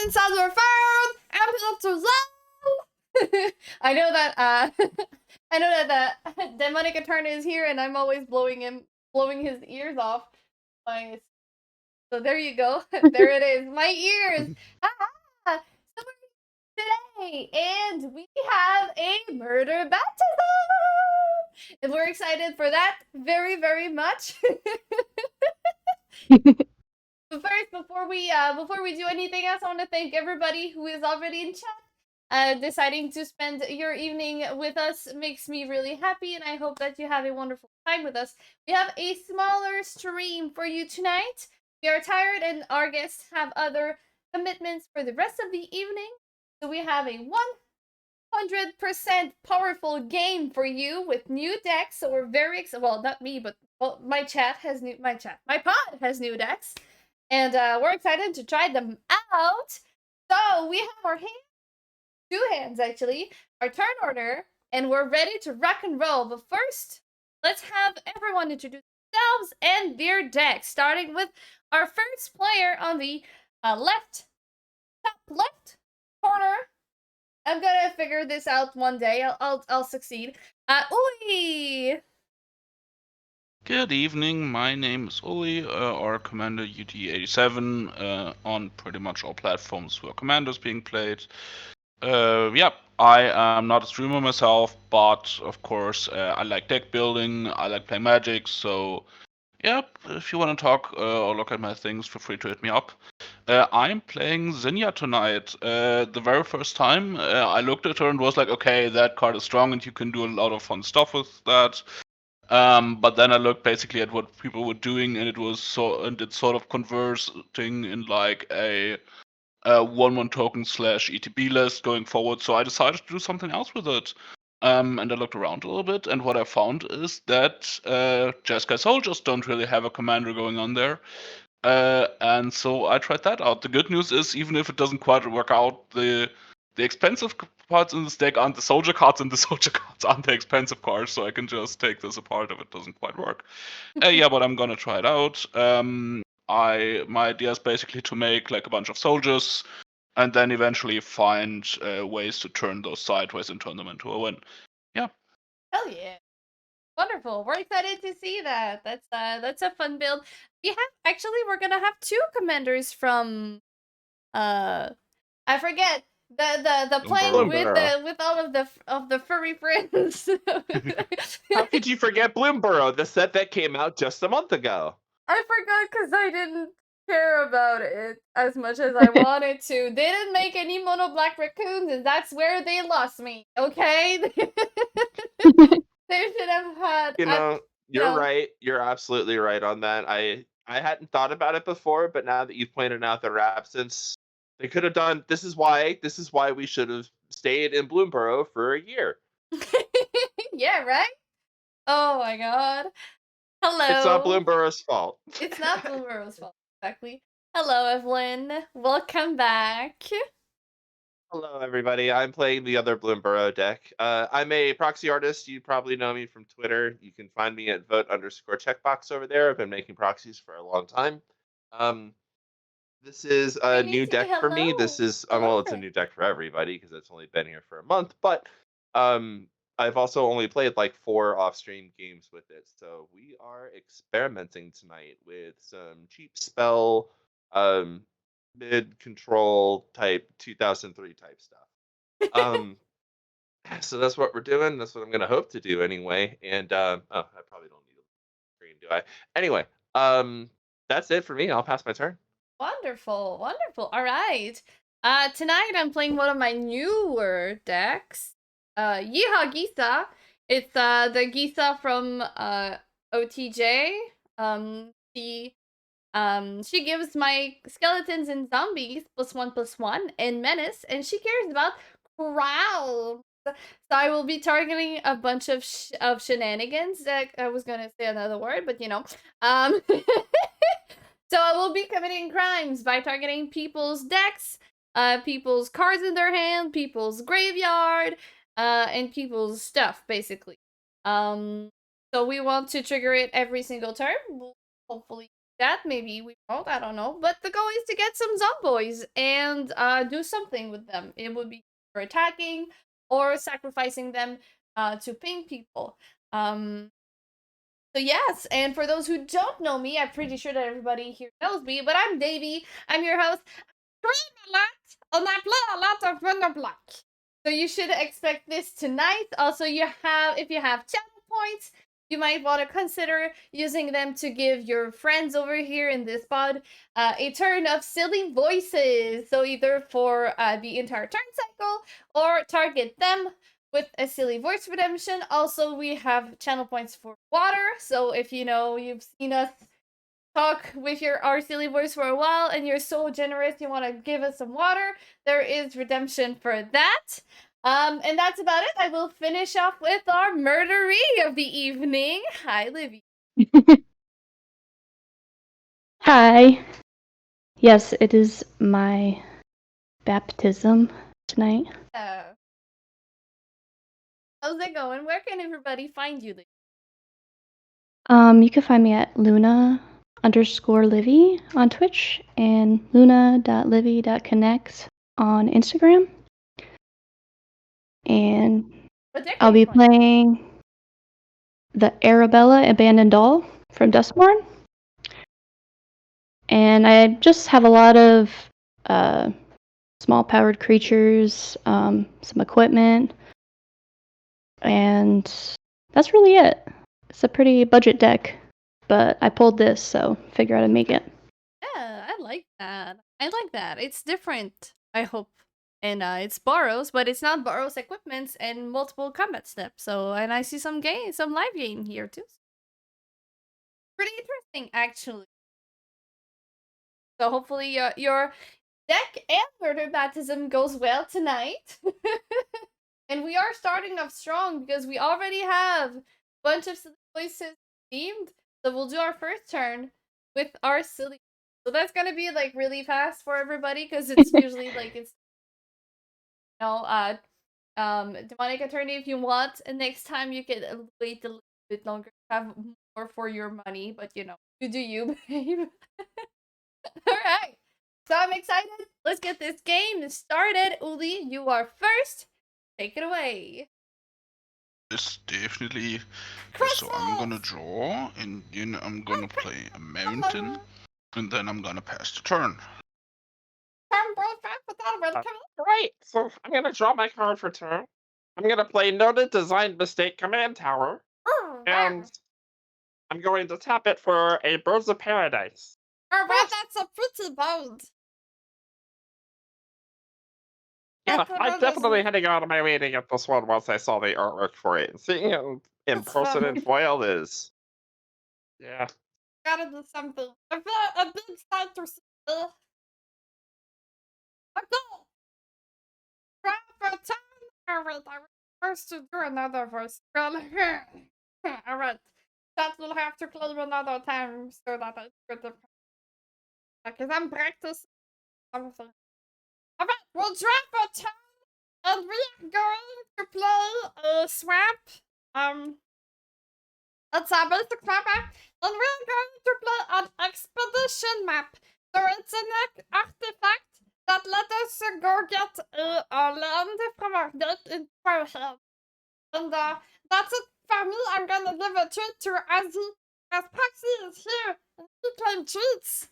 Silence on your phone! Ambulance is I know that I know that the demonic attorney is here and I'm always blowing his ears off. So there you go. There it is. My ears. Ah, so today, and we have a murder baptism, and we're excited for that very, very much. But first, before we do anything else, I want to thank everybody who is already in chat. Deciding to spend your evening with us makes me really happy, and I hope that you have a wonderful time with us. We have a smaller stream for you tonight. We are tired, and our guests have other commitments for the rest of the evening. So we have a 100% powerful game for you with new decks. So we're very excited. Well, not me, but my pod has new decks. And we're excited to try them out. So we have our two hands actually, our turn order, and we're ready to rock and roll. But first, let's have everyone introduce themselves and their deck, starting with our first player on the top left corner. I'm gonna figure this out one day. I'll succeed. UlliD. Good evening, my name is UlliD, our commander UT87 on pretty much all platforms where Commander's being played. Yeah, I am not a streamer myself, but of course I like deck building, I like playing Magic, so yeah, if you want to talk or look at my things, feel free to hit me up. I'm playing Zinnia tonight. The very first time I looked at her and was like, okay, that card is strong and you can do a lot of fun stuff with that. But then I looked basically at what people were doing, and it's sort of converting in like a 1/1 token / ETB list going forward. So I decided to do something else with it. And I looked around a little bit, and what I found is that Jeskai soldiers don't really have a commander going on there. And so I tried that out. The good news is, even if it doesn't quite work out, the expensive parts in this deck aren't the soldier cards, and the soldier cards aren't the expensive cards, so I can just take this apart if it doesn't quite work. Yeah, but I'm gonna try it out. My idea is basically to make like a bunch of soldiers, and then eventually find ways to turn those sideways and turn them into a win. Yeah. Hell yeah. Wonderful. We're excited to see that. That's a fun build. We're gonna have two commanders from I forget the plane with all of the furry friends. How could you forget Bloomburrow, the set that came out just a month ago? I forgot because I didn't care about it as much as I wanted to. They didn't make any mono black raccoons, and that's where they lost me. Okay. They should have had. You're right. You're absolutely right on that. I hadn't thought about it before, but now that you've pointed out their absence, they could have done. This is why we should have stayed in Bloomburrow for a year. Yeah, right? Oh my god. Hello. It's not Bloomburrow's fault. It's not Bloomburrow's fault, exactly. Hello, Evelyn. Welcome back. Hello, everybody. I'm playing the other Bloomburrow deck. I'm a proxy artist. You probably know me from Twitter. You can find me at vote_checkbox over there. I've been making proxies for a long time. This is a new deck for me. This is it's a new deck for everybody because it's only been here for a month. But I've also only played like 4 off-stream games with it. So we are experimenting tonight with some cheap spell, mid-control type 2003 type stuff. So that's what we're doing. That's what I'm gonna hope to do anyway. And I probably don't need a screen, do I? Anyway, that's it for me. I'll pass my turn. Wonderful, wonderful. All right. Tonight I'm playing one of my newer decks. Yeehaw Gisa. It's the Gisa from OTJ. She gives my skeletons and zombies +1/+1 and menace, and she cares about crowds. So I will be targeting a bunch of shenanigans. I was gonna say another word, but you know. So I will be committing crimes by targeting people's decks, people's cards in their hand, people's graveyard, and people's stuff, basically. So we want to trigger it every single turn. We'll hopefully that. Maybe we won't, I don't know. But the goal is to get some zomboys and do something with them. It would be for attacking or sacrificing them to ping people. So yes, and for those who don't know me, I'm pretty sure that everybody here knows me, but I'm Davy. I'm your host. Stream a lot, and I play a lot of Wonderblock. So you should expect this tonight. Also, if you have channel points, you might want to consider using them to give your friends over here in this pod a turn of silly voices. So either for the entire turn cycle or target them with a silly voice redemption. Also, we have channel points for water. So if you've seen us talk with our silly voice for a while and you're so generous you want to give us some water, there is redemption for that. And that's about it. I will finish off with our murderee of the evening. Hi, Livy. Hi. Yes, it is my baptism tonight. How's it going? Where can everybody find you, Livy? You can find me at Luna_Livy on Twitch and Luna.Livy.connect on Instagram. And I'll be playing the Arabella Abandoned Doll from Dustborn. And I just have a lot of small powered creatures, some equipment, and that's really it. It's a pretty budget deck, but I pulled this, so figure out how to make it. Yeah, I like that. I like that. It's different, I hope. And it's Boros, but it's not Boros equipments and multiple combat steps. So, and I see some live game here too. Pretty interesting, actually. So hopefully your deck and murder baptism goes well tonight. And we are starting off strong because we already have a bunch of silly voices themed. So we'll do our first turn with our silly. So that's gonna be like really fast for everybody because it's usually like it's demonic attorney if you want, and next time you can wait a little bit longer, have more for your money, but you do you, babe. Alright. So I'm excited. Let's get this game started. Uli, you are first. Take it away. Yes, definitely. So I'm gonna draw, and then I'm gonna play a mountain, and then I'm gonna pass the turn. Great. So I'm gonna draw my card for turn. I'm gonna play Noted Design Mistake Command Tower, and I'm going to tap it for a Birds of Paradise. Alright, that's a pretty bold. Yeah, I definitely had to go out of my way to get this one once I saw the artwork for it. Seeing it in person and foil is, yeah. Gotta do something. A big sight to see. Okay. Try for time. Alright, I was first to do another voice. Alright. That will have to claim another time so that I get the. Because I'm practicing something. Alright, we'll draw for time. And we are going to play a swamp. It's a basic swamp map. And we're going to play an expedition map. So it's an artifact that let us go get a land from our deck into our hand. And that's it for me. I'm gonna give a treat to Azzy. As Paxi is here and he claim treats.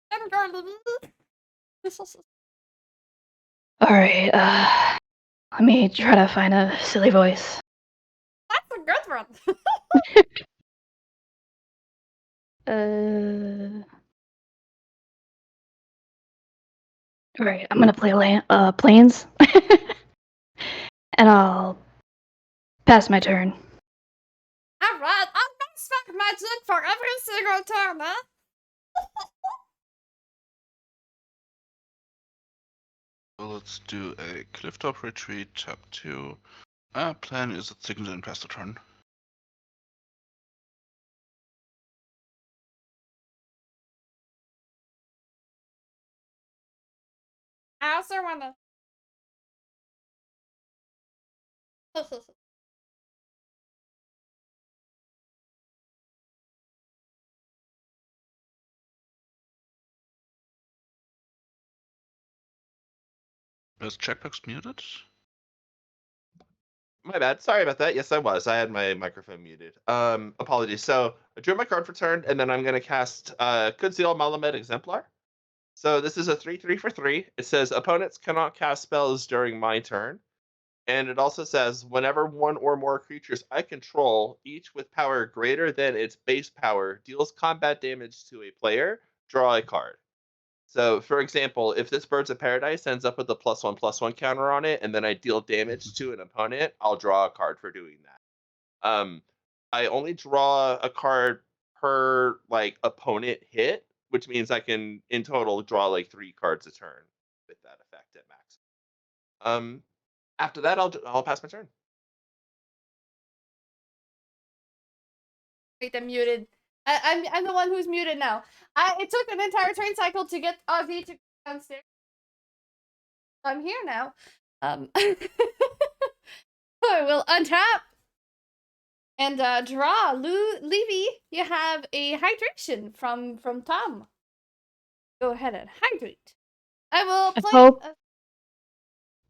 And go, Livy. Alright, let me try to find a silly voice. That's a good one. Alright, I'm gonna play Plains. And I'll pass my turn. Alright, I'm spec magic for every single turn, huh? So let's do a Clifftop Retreat, tap 2. Plan is a signal and pass the turn. I also wanna. Is checkbox muted? My bad. Sorry about that. Yes, I was. I had my microphone muted. Apologies. So I drew my card for turn, and then I'm going to cast Kudzil Malamed Exemplar. So this is a 3/3 for 3. It says opponents cannot cast spells during my turn. And it also says whenever one or more creatures I control, each with power greater than its base power, deals combat damage to a player, draw a card. So, for example, if this Birds of Paradise ends up with a +1/+1 counter on it, and then I deal damage to an opponent, I'll draw a card for doing that. I only draw a card per like opponent hit, which means I can in total draw like 3 cards a turn with that effect at max. After that, I'll pass my turn. Wait, I'm muted. I'm the one who's muted now. It took an entire train cycle to get Ozzy to downstairs. I'm here now. I will untap and draw. LunaLivi, you have a hydration from Tom. Go ahead and hydrate. I will play.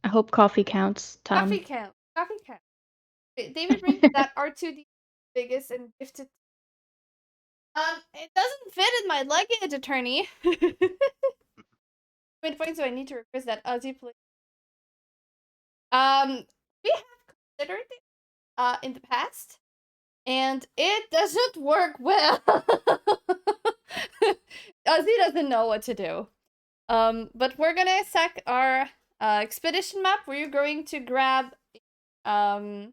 I hope coffee counts, Tom. Coffee count. Coffee count. David brings that R2D biggest and gifted. It doesn't fit in my luggage, attorney. How many points do I need to request that Ozzy play? We have considered it in the past, and it doesn't work well. Ozzy doesn't know what to do. But we're gonna sack our expedition map. We're going to grab the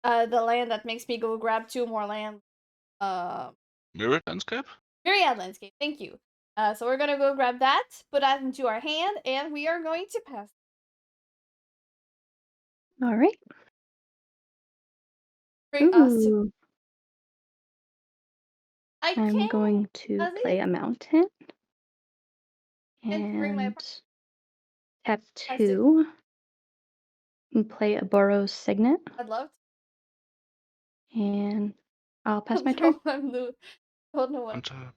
land that makes me go grab 2 more land. Mirrored landscape? Myriad landscape, thank you. So we're gonna go grab that, put that into our hand, and we are going to pass. All right. Bring us to. Ooh, I'm going to Ozzy? play a mountain And bring my and tap Pass it. 2 and play a Burrow's Signet, I'd love and I'll pass to. my turn. I'm new. Don't know what. Untap.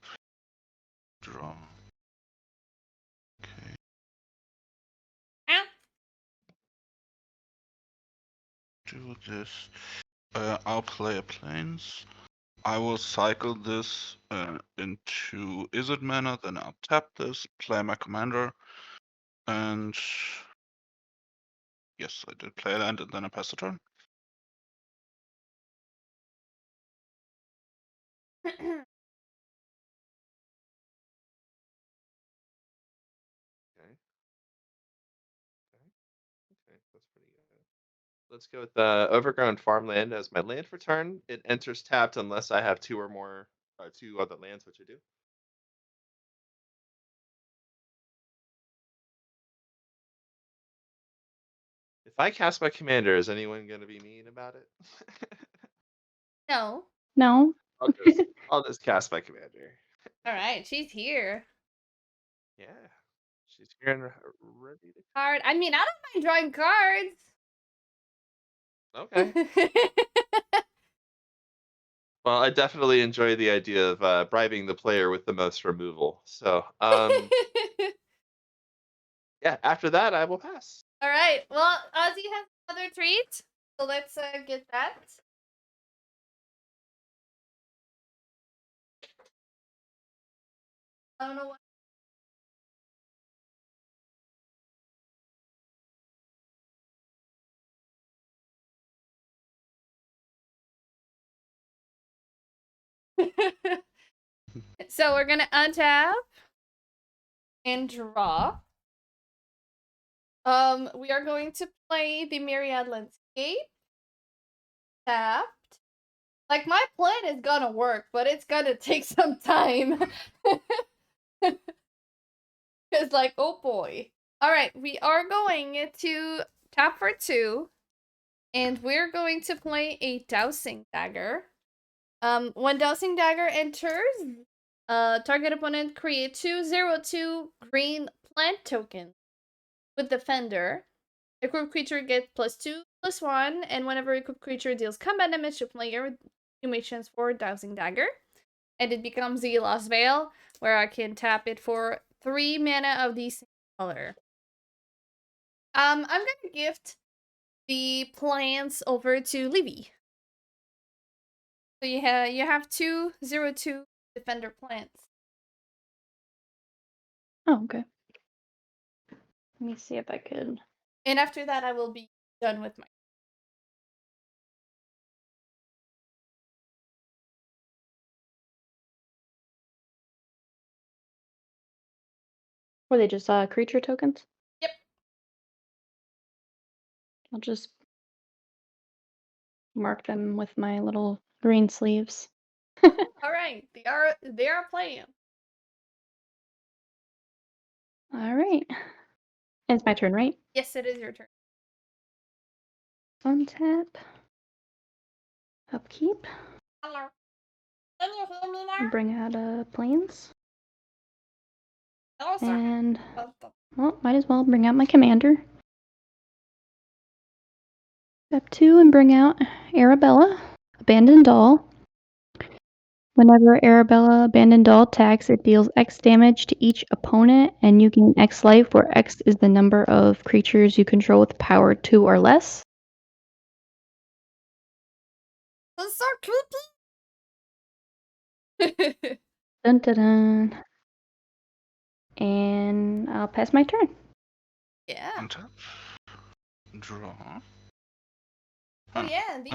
Draw. Okay. Ow. Do this. I'll play a plains. I will cycle this into Izzet mana, then I'll tap this, play my commander, and yes, I did play land, and then I pass the turn. Okay, that's pretty good. Let's go with the overgrown farmland as my land for turn. It enters tapped unless I have 2 or more, 2 other lands, which I do. If I cast my commander, is anyone going to be mean about it? No. No. I'll just cast my commander. All right, she's here. Yeah, she's here and ready to. Card. I mean, I don't mind drawing cards. Okay. Well, I definitely enjoy the idea of bribing the player with the most removal. So, yeah, after that, I will pass. All right. Well, Ozzy has another treat, so let's get that. I don't know what. So we're gonna untap and draw. We are going to play the Myriad Landscape. Tapped. Like, my plan is gonna work, but it's gonna take some time. It's like, oh boy. Alright, we are going to tap for 2. And we're going to play a Dowsing Dagger. When Dowsing Dagger enters, target opponent create 2/0/2 green plant token with Defender. Equipped creature gets +2/+1, and whenever equipped creature deals combat damage to player, you may transfer Dowsing Dagger. And it becomes the Lost Veil, where I can tap it for 3 mana of the same color. I'm gonna gift the plants over to Livy. So you have 2/02 defender plants. Oh, okay. Let me see if I could. And after that, I will be done with my. Were they just creature tokens? Yep. I'll just mark them with my little green sleeves. All right, they are playing. All right. And it's my turn, right? Yes, it is your turn. Untap. Upkeep. Hello. Can you hear me now? Bring out planes. Hello, sir. And, well, might as well bring out my commander. Step 2 and bring out Arabella, Abandoned Doll. Whenever Arabella Abandoned Doll attacks, it deals X damage to each opponent, and you gain X life, where X is the number of creatures you control with power 2 or less. That's so creepy. Dun dun dun. And I'll pass my turn. Yeah. Untap. Draw. Oh yeah. The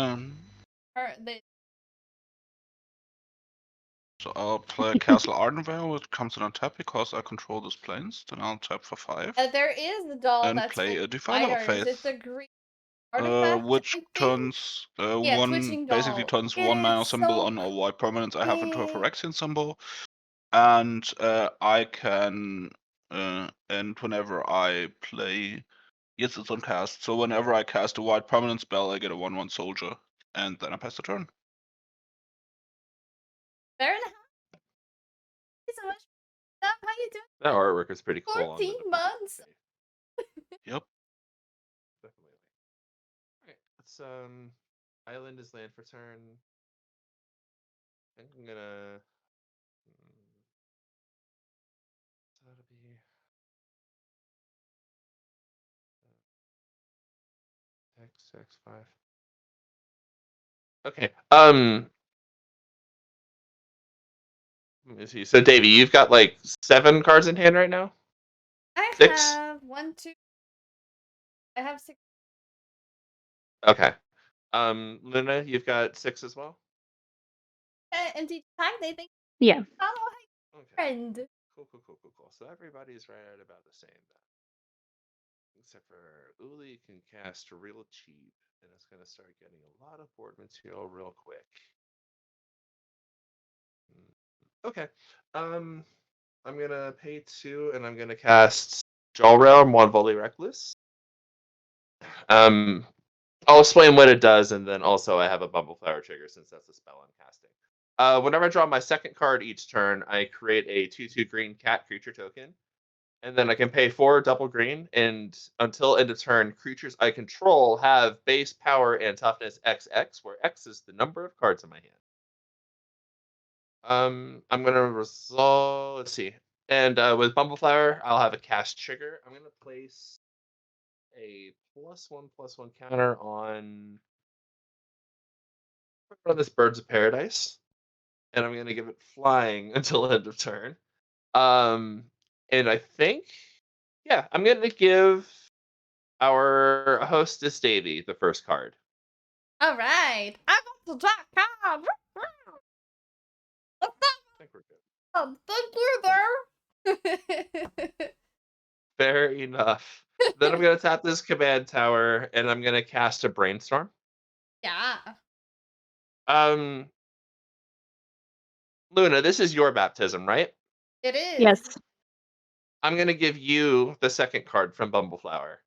So I'll play Castle Ardenvale. It comes in on tap because I control those planes. Then I'll tap for 5. there is a doll And that's play full a of Defiler of fighters. It's Faith. a green artifact. Which I think. turns Yeah, one twitching basically doll. turns It one mana is symbol so on a white permanent I have into a pretty. Phyrexian symbol. And I can and whenever I play, yes, it's on cast. So whenever I cast a white permanent spell, I get a 1/1 soldier, and then I pass the turn. Fair enough. Thank you so much. How you doing? That artwork is pretty cool. 14 months. Yep. Definitely. All right. Let's island is land for turn. I'm gonna. That'll be. X5. Okay. Let me see. So, Davey, you've got like 7 cards in hand right now. I 6. have 1, 2. I have 6. Okay. Luna, you've got 6 as well. MTG tag. They think. Yeah. Follow Okay. friend. Cool. So everybody's right about the same then. Except for UlliD can cast real cheap, and it's gonna start getting a lot of board material real quick. Okay. I'm gonna pay 2, and I'm gonna cast Jaw Realm, 1 Volley Reckless. I'll explain what it does, and then also I have a Bumbleflower trigger since that's a spell I'm casting. Whenever I draw my second card each turn, I create a 2/2 green cat creature token. And then I can pay 4 double green, and until end of turn, creatures I control have base power and toughness XX, where X is the number of cards in my hand. I'm gonna resolve. Let's see. And with Bumbleflower, I'll have a cast trigger. I'm gonna place a +1/+1 counter on this Birds of Paradise, and I'm gonna give it flying until end of turn. And I think, yeah, I'm gonna give our hostess Davy the first card. All right. I got the jack card. I think we're good. Thank you there. Fair enough. Then I'm gonna tap this command tower, and I'm gonna cast a brainstorm. Yeah. Luna, this is your baptism, right? It is. Yes. I'm gonna give you the second card from Bumbleflower.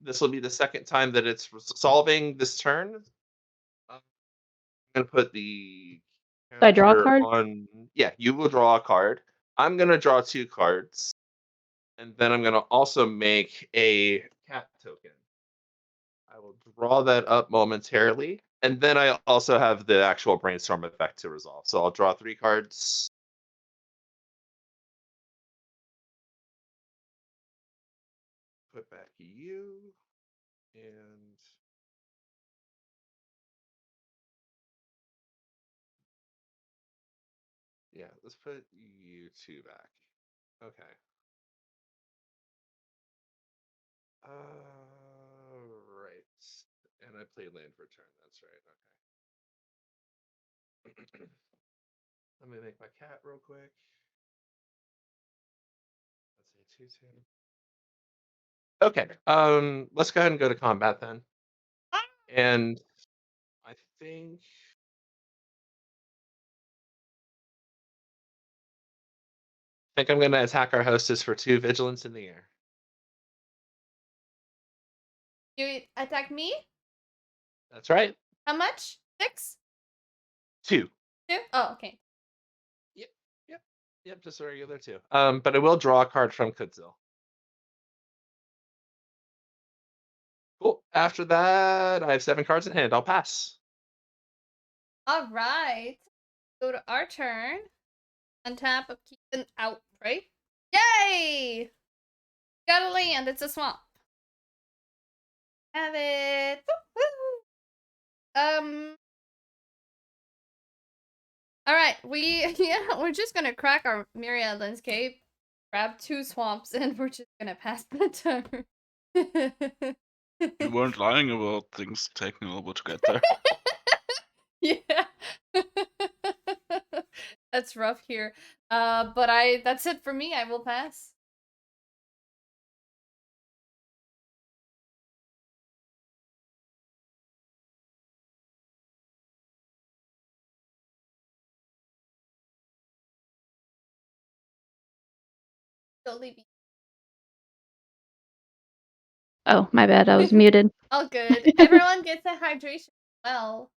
This will be the second time that it's solving this turn. I'm gonna put the. Do I draw a counter card? on. Yeah, you will draw a card. I'm gonna draw 2 cards, and then I'm gonna also make a cat token. I will draw that up momentarily, and then I also have the actual brainstorm effect to resolve. So I'll draw 3 cards. Put back you. And yeah, let's put you two back. Okay. Right. And I played land for turn. That's right. Okay. Let me make my cat real quick. Let's say 2-2. Okay. Let's go ahead and go to combat then. And I think I'm gonna attack our hostess for 2 vigilance in the air. You attack me? That's right. How much? 6? 2. 2? Oh, okay. Yep, just a regular 2. But I will draw a card from Kudzil. Cool. After that, I have 7 cards in hand. I'll pass. All right. Go to our turn. Untap, upkeep, and out, right? Yay! Got a land. It's a swamp. Have it. Woo-hoo. All right. We're just gonna crack our Myriad Landscape, grab 2 swamps, and we're just gonna pass the turn. You weren't lying about things taking a little bit to get there. Yeah. That's rough here. But that's it for me. I will pass. UlliD. Oh, my bad. I was muted. All good. Everyone gets a hydration. Well.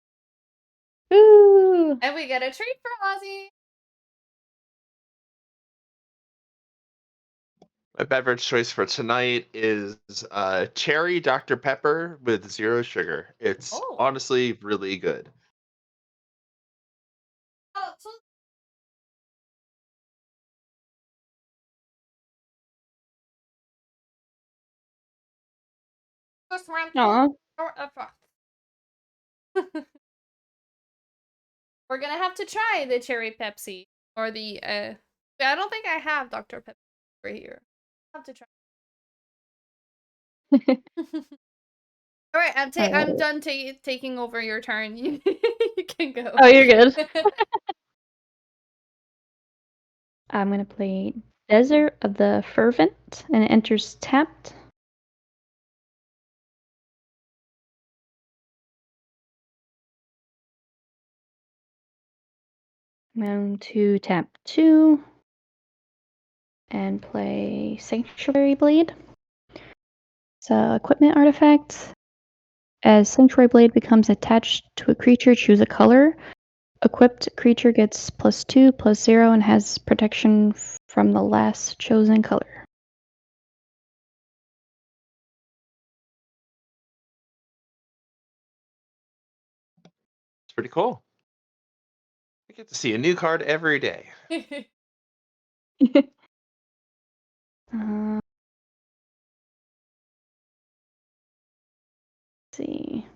Ooh. And we get a treat for Ozzy. My beverage choice for tonight is cherry Dr. Pepper with 0 sugar. It's honestly really good. Oh, so first round. Aw. We're gonna have to try the cherry Pepsi or the I don't think I have Dr. Pepper over here. I'll have to try. All right, I'm done taking over your turn. You can go. Oh, you're good. I'm gonna play Desert of the Fervent, and it enters tapped. I'm going to tap 2 and play Sanctuary Blade. It's an equipment artifact. As Sanctuary Blade becomes attached to a creature, choose a color. Equipped creature gets +2/+0 and has protection from the last chosen color. It's pretty cool. I get to see a new card every day. Let's see.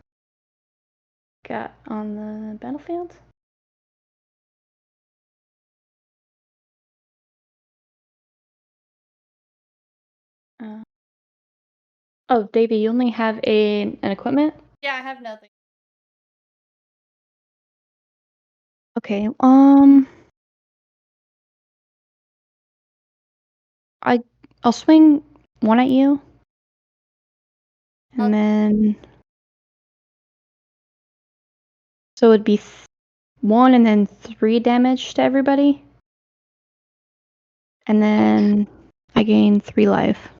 Got on the battlefield. Oh, Davey, you only have an equipment? Yeah, I have nothing. Okay, I'll swing 1 at you. And then so it'd be 1 and then 3 damage to everybody. And then I gain 3 life.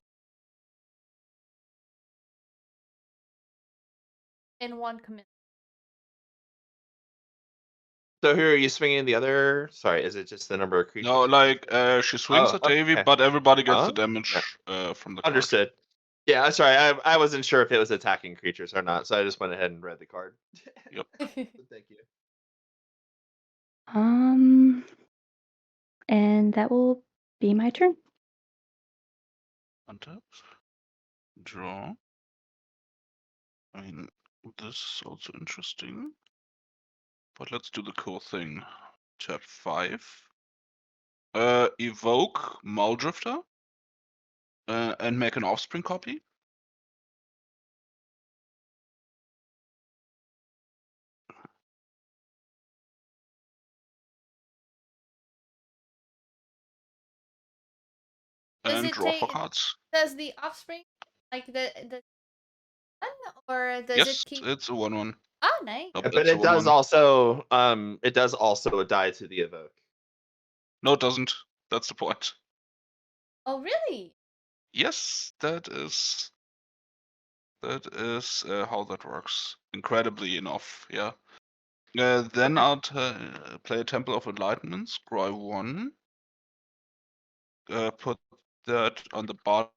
In 1 commit. So who are you swinging the other? Sorry, is it just the number of creatures? No, like she swings at Davy, okay. but everybody gets the damage from the card. Understood. Yeah, sorry, I wasn't sure if it was attacking creatures or not, so I just went ahead and read the card. Yep. Thank you. And that will be my turn. Untap. Draw. I mean, this is also interesting. But let's do the cool thing. Tab 5. Evoke Muldrifter. And make an offspring copy. Does And it draw 4 take? cards. Does the offspring like the one, or does it Yes, keep? it's a 1/1. Oh, nice. Nope, But that's a it does 1/1. also die to the evoke. No, it doesn't. That's the point. Oh, really? Yes, that is how that works. Incredibly enough, yeah. Then I'll play a Temple of Enlightenment, scroll 1. Put that on the bottom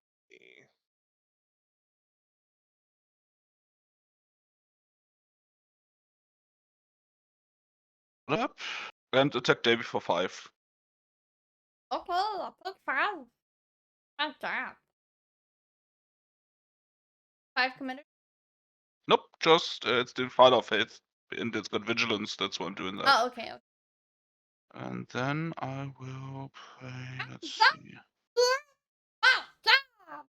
up, and attack Davy for 5. Okay, I took 5. I'm down. 5 commander. Nope, just it's the Father of Faith, and it's got Vigilance, that's why I'm doing that. Oh, okay. And then I will play, let's Stop. see. Oh, stop.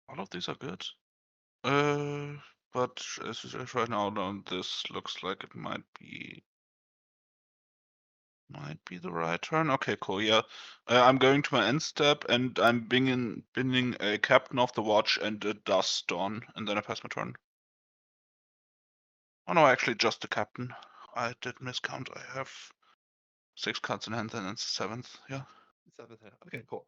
All of these are good. But as right now, this looks like it might be the right turn. Okay, cool. Yeah, I'm going to my end step, and I'm binding a Captain of the Watch and a Dust on, and then I pass my turn. Oh no, actually just the Captain. I did miscount. I have 6 cards in hand, and it's 7th. Yeah. 7th. Okay, cool.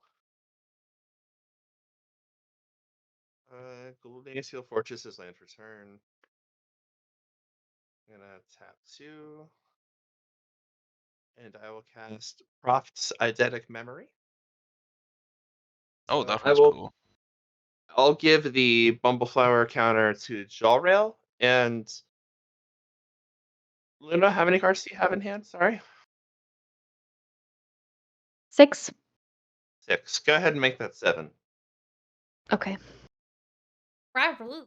Golden Seal Fortress is land for turn. I'm gonna tap 2. And I will cast Prophet's Eidetic Memory. Oh, So that was cool. I'll give the Bumbleflower counter to Jawrail. And Luna, how many cards do you have in hand? Sorry. 6. 6. Go ahead and make that 7. Okay. Bravo.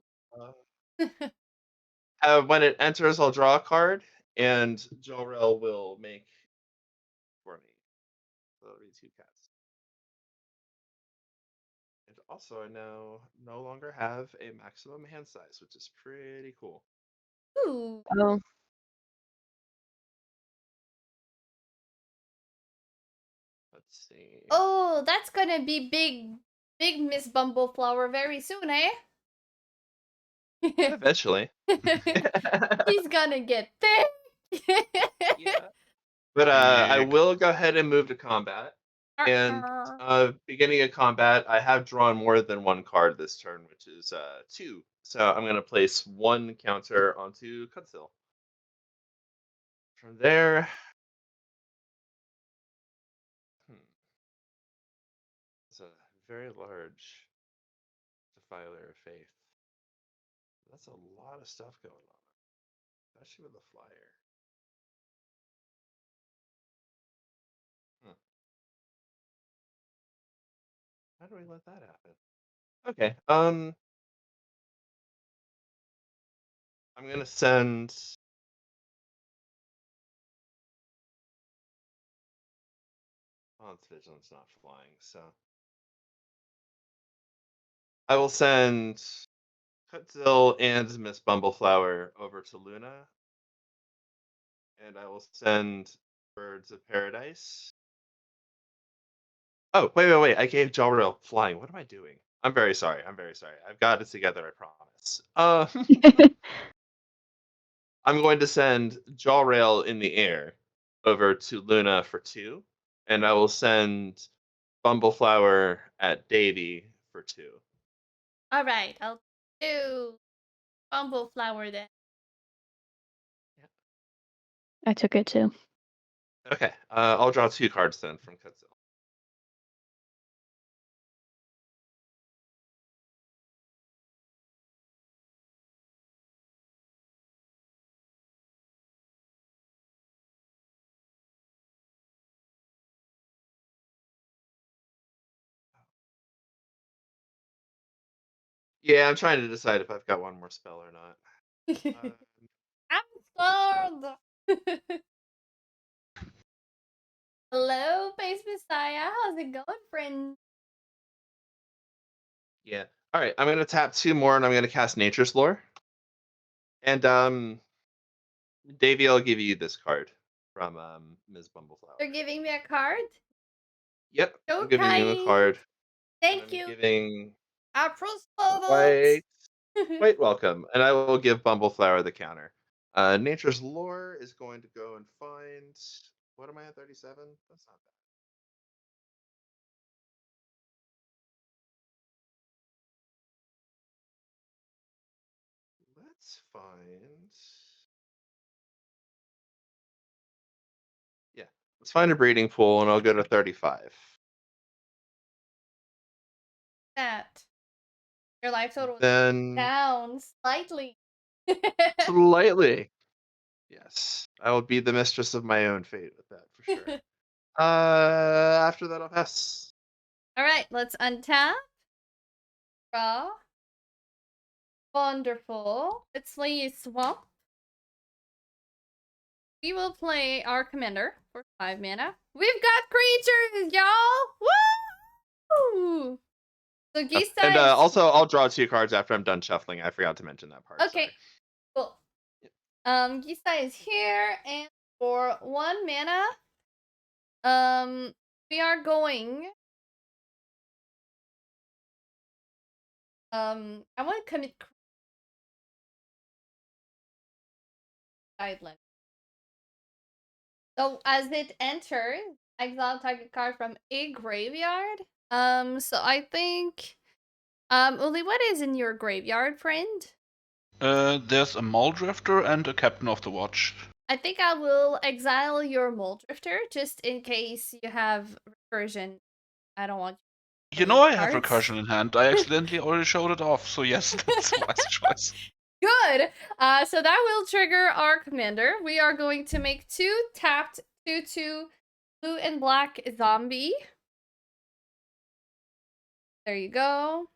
When it enters, I'll draw a card, and Jawrail will make for me. So that'll be 2 cats. And also, I now no longer have a maximum hand size, which is pretty cool. Ooh. Oh. Let's see. Oh, that's gonna be big Miss Bumbleflower very soon, eh? Eventually. He's gonna get thick. Yeah. But I Big. will go ahead and move to combat. And beginning of combat, I have drawn more than 1 card this turn, which is 2. So I'm going to place 1 counter onto Cudsill. From there, it's a very large Defiler of Faith. That's a lot of stuff going on, especially with the flyer. How do we let that happen? Okay. I'm gonna send. Oh, it's Vigilance, not flying. So I will send Cutzill and Miss Bumbleflower over to Luna, and I will send Birds of Paradise. Oh, wait! I gave Jawrail flying. What am I doing? I'm very sorry. I've got it together. I promise. I'm going to send Jawrail in the air over to Luna for 2, and I will send Bumbleflower at Davy for 2. All right, I'll do Bumbleflower then. I took it too. Okay, I'll draw 2 cards then from Cutzill. Yeah, I'm trying to decide if I've got one more spell or not. I'm scared. Hello, Base Messiah. How's it going, friend? Yeah. All right, I'm gonna tap 2 more, and I'm gonna cast Nature's Lore. And Davey, I'll give you this card from Ms. Bumbleflower. You're giving me a card? Yep, So I'm giving you a kind. card. Thank and I'm you. giving Appreciate quite welcome, and I will give Bumbleflower the counter. Nature's Lore is going to go and find. What am I at 37? That's not bad. Let's find. Yeah, let's find a breeding pool, and I'll go to 35. that. Your life total is Then down slightly. slightly. Yes, I will be the mistress of my own fate with that for sure. After that, I'll pass. All right, let's untap. Draw. Wonderful. Let's play a swamp. We will play our commander for 5 mana. We've got creatures, y'all! Woo! So Gisa And is... also, I'll draw 2 cards after I'm done shuffling. I forgot to mention that part. Okay, cool. Gisa is here, and for 1 mana, we are going... I want to commit guideline. So as it enters, exile target card from a graveyard. So I think, Uli, what is in your graveyard, friend? There's a Muldrifter and a Captain of the Watch. I think I will exile your Muldrifter just in case you have recursion. I don't want. You know I have cards. recursion in hand. I accidentally already showed it off, so yes, that's a wise choice. Good. So that will trigger our commander. We are going to make 2 tapped 2/2 blue and black zombie. There you go.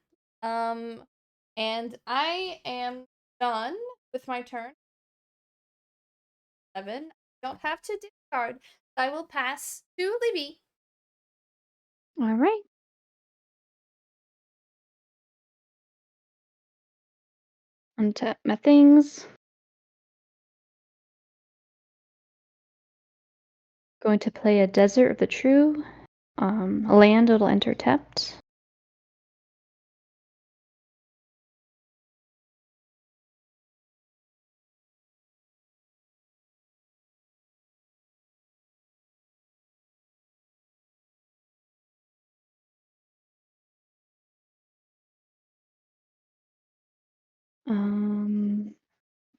And I am done with my turn. 7. Don't have to discard. I will pass to Libby. All right. Untap my things. Going to play a Desert of the True. A land, it'll enter tapped.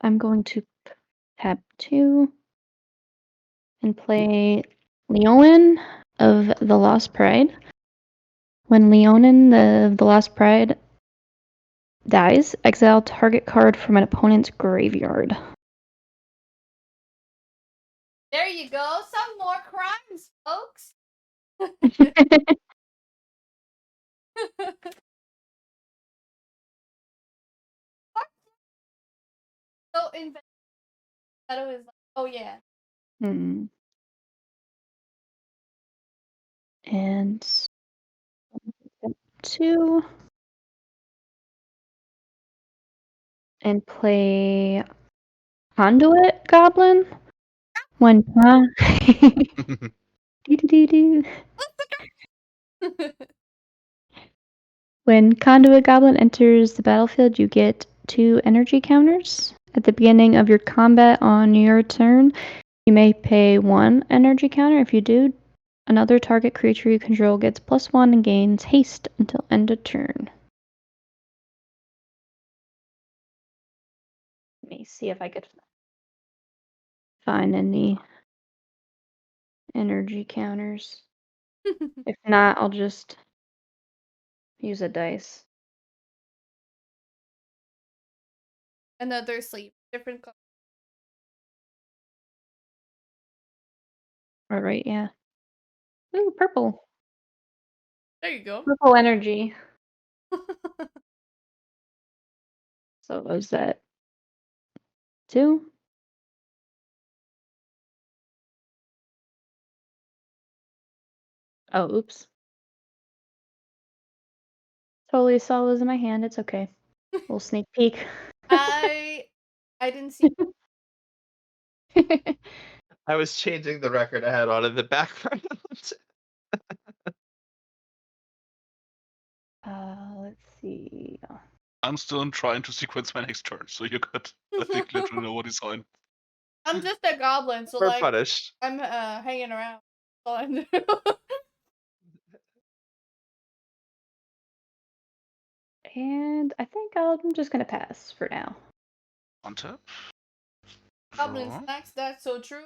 I'm going to tap 2 and play Leonin of the Lost Pride. When Leonin, the Lost Pride, dies, exile target card from an opponent's graveyard. There you go. Some more crimes, folks. So in that was like, oh yeah. And tap 2 and play Conduit Goblin. When When Conduit Goblin enters the battlefield, you get 2 energy counters. At the beginning of your combat on your turn, you may pay 1 energy counter. If you do, another target creature you control gets +1 and gains haste until end of turn. Let me see if I could find any energy counters. If not, I'll just use a dice. Another sleep. Different color. All right, yeah. Ooh, purple. There you go. Purple energy. So was that 2? Oh, oops. Totally saw what was in my hand. It's okay. Little sneak peek. I didn't see. I was changing the record I had on in the background. Let's see. I'm still trying to sequence my next turn, so you could, I think, literally know what he's on. I'm just a goblin, so We're like punished. I'm hanging around. That's all I'm doing. And I think I'm just gonna pass for now. Untap. Goblin Draw. snacks, that's so true.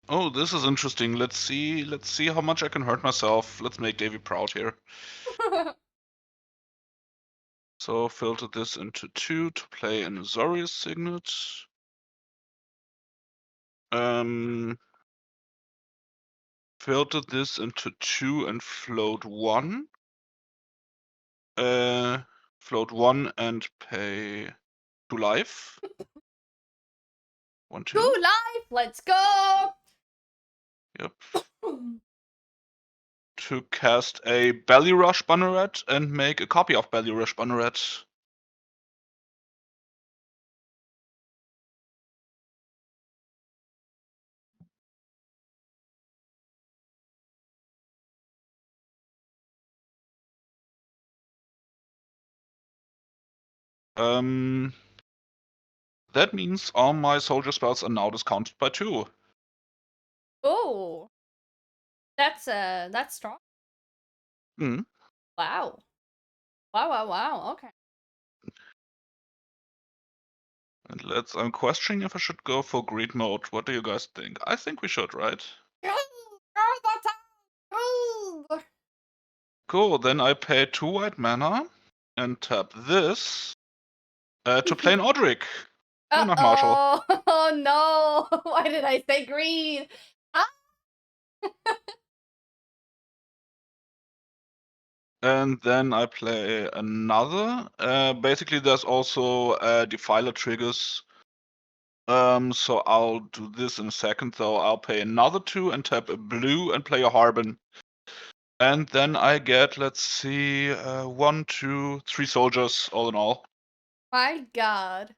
Oh, this is interesting. Let's see how much I can hurt myself. Let's make Davy proud here. So filter this into 2 to play an Azorius Signet. Filter this into 2 and float 1. Float 1 and pay 2 life. 1, 2. 2 life, let's go! Yep. To cast a Belly Rush Banneret and make a copy of Belly Rush Banneret. That means all my soldier spells are now discounted by 2. Oh, that's strong. Hmm. Wow. Wow. Okay. And I'm questioning if I should go for greed mode. What do you guys think? I think we should, right? Cool, then I pay 2 white mana and tap this to play an Odric. Enough, Marshall. Oh no! Why did I say green? Ah! And then I play another. Basically, there's also Defiler triggers. So I'll do this in a second. So I'll pay another 2 and tap a blue and play a Harbin. And then I get, let's see, 1, 2, 3 soldiers all in all. My God.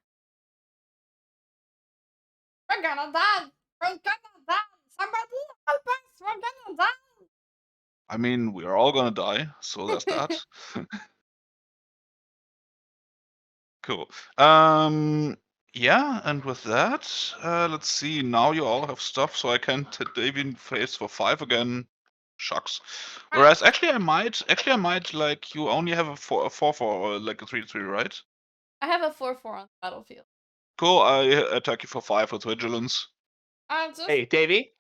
We're gonna die. We're gonna die. Somebody help us. We're gonna die. I mean, we're all gonna die, so there's that. Cool. Yeah, and with that, let's see. Now you all have stuff, so I can Davian face for 5 again. Shucks. Whereas actually I might like you only have a 4/4 or like a 3/3, right? I have a 4/4 on the battlefield. Cool. I attack you for 5 with vigilance. Just Hey, Davy.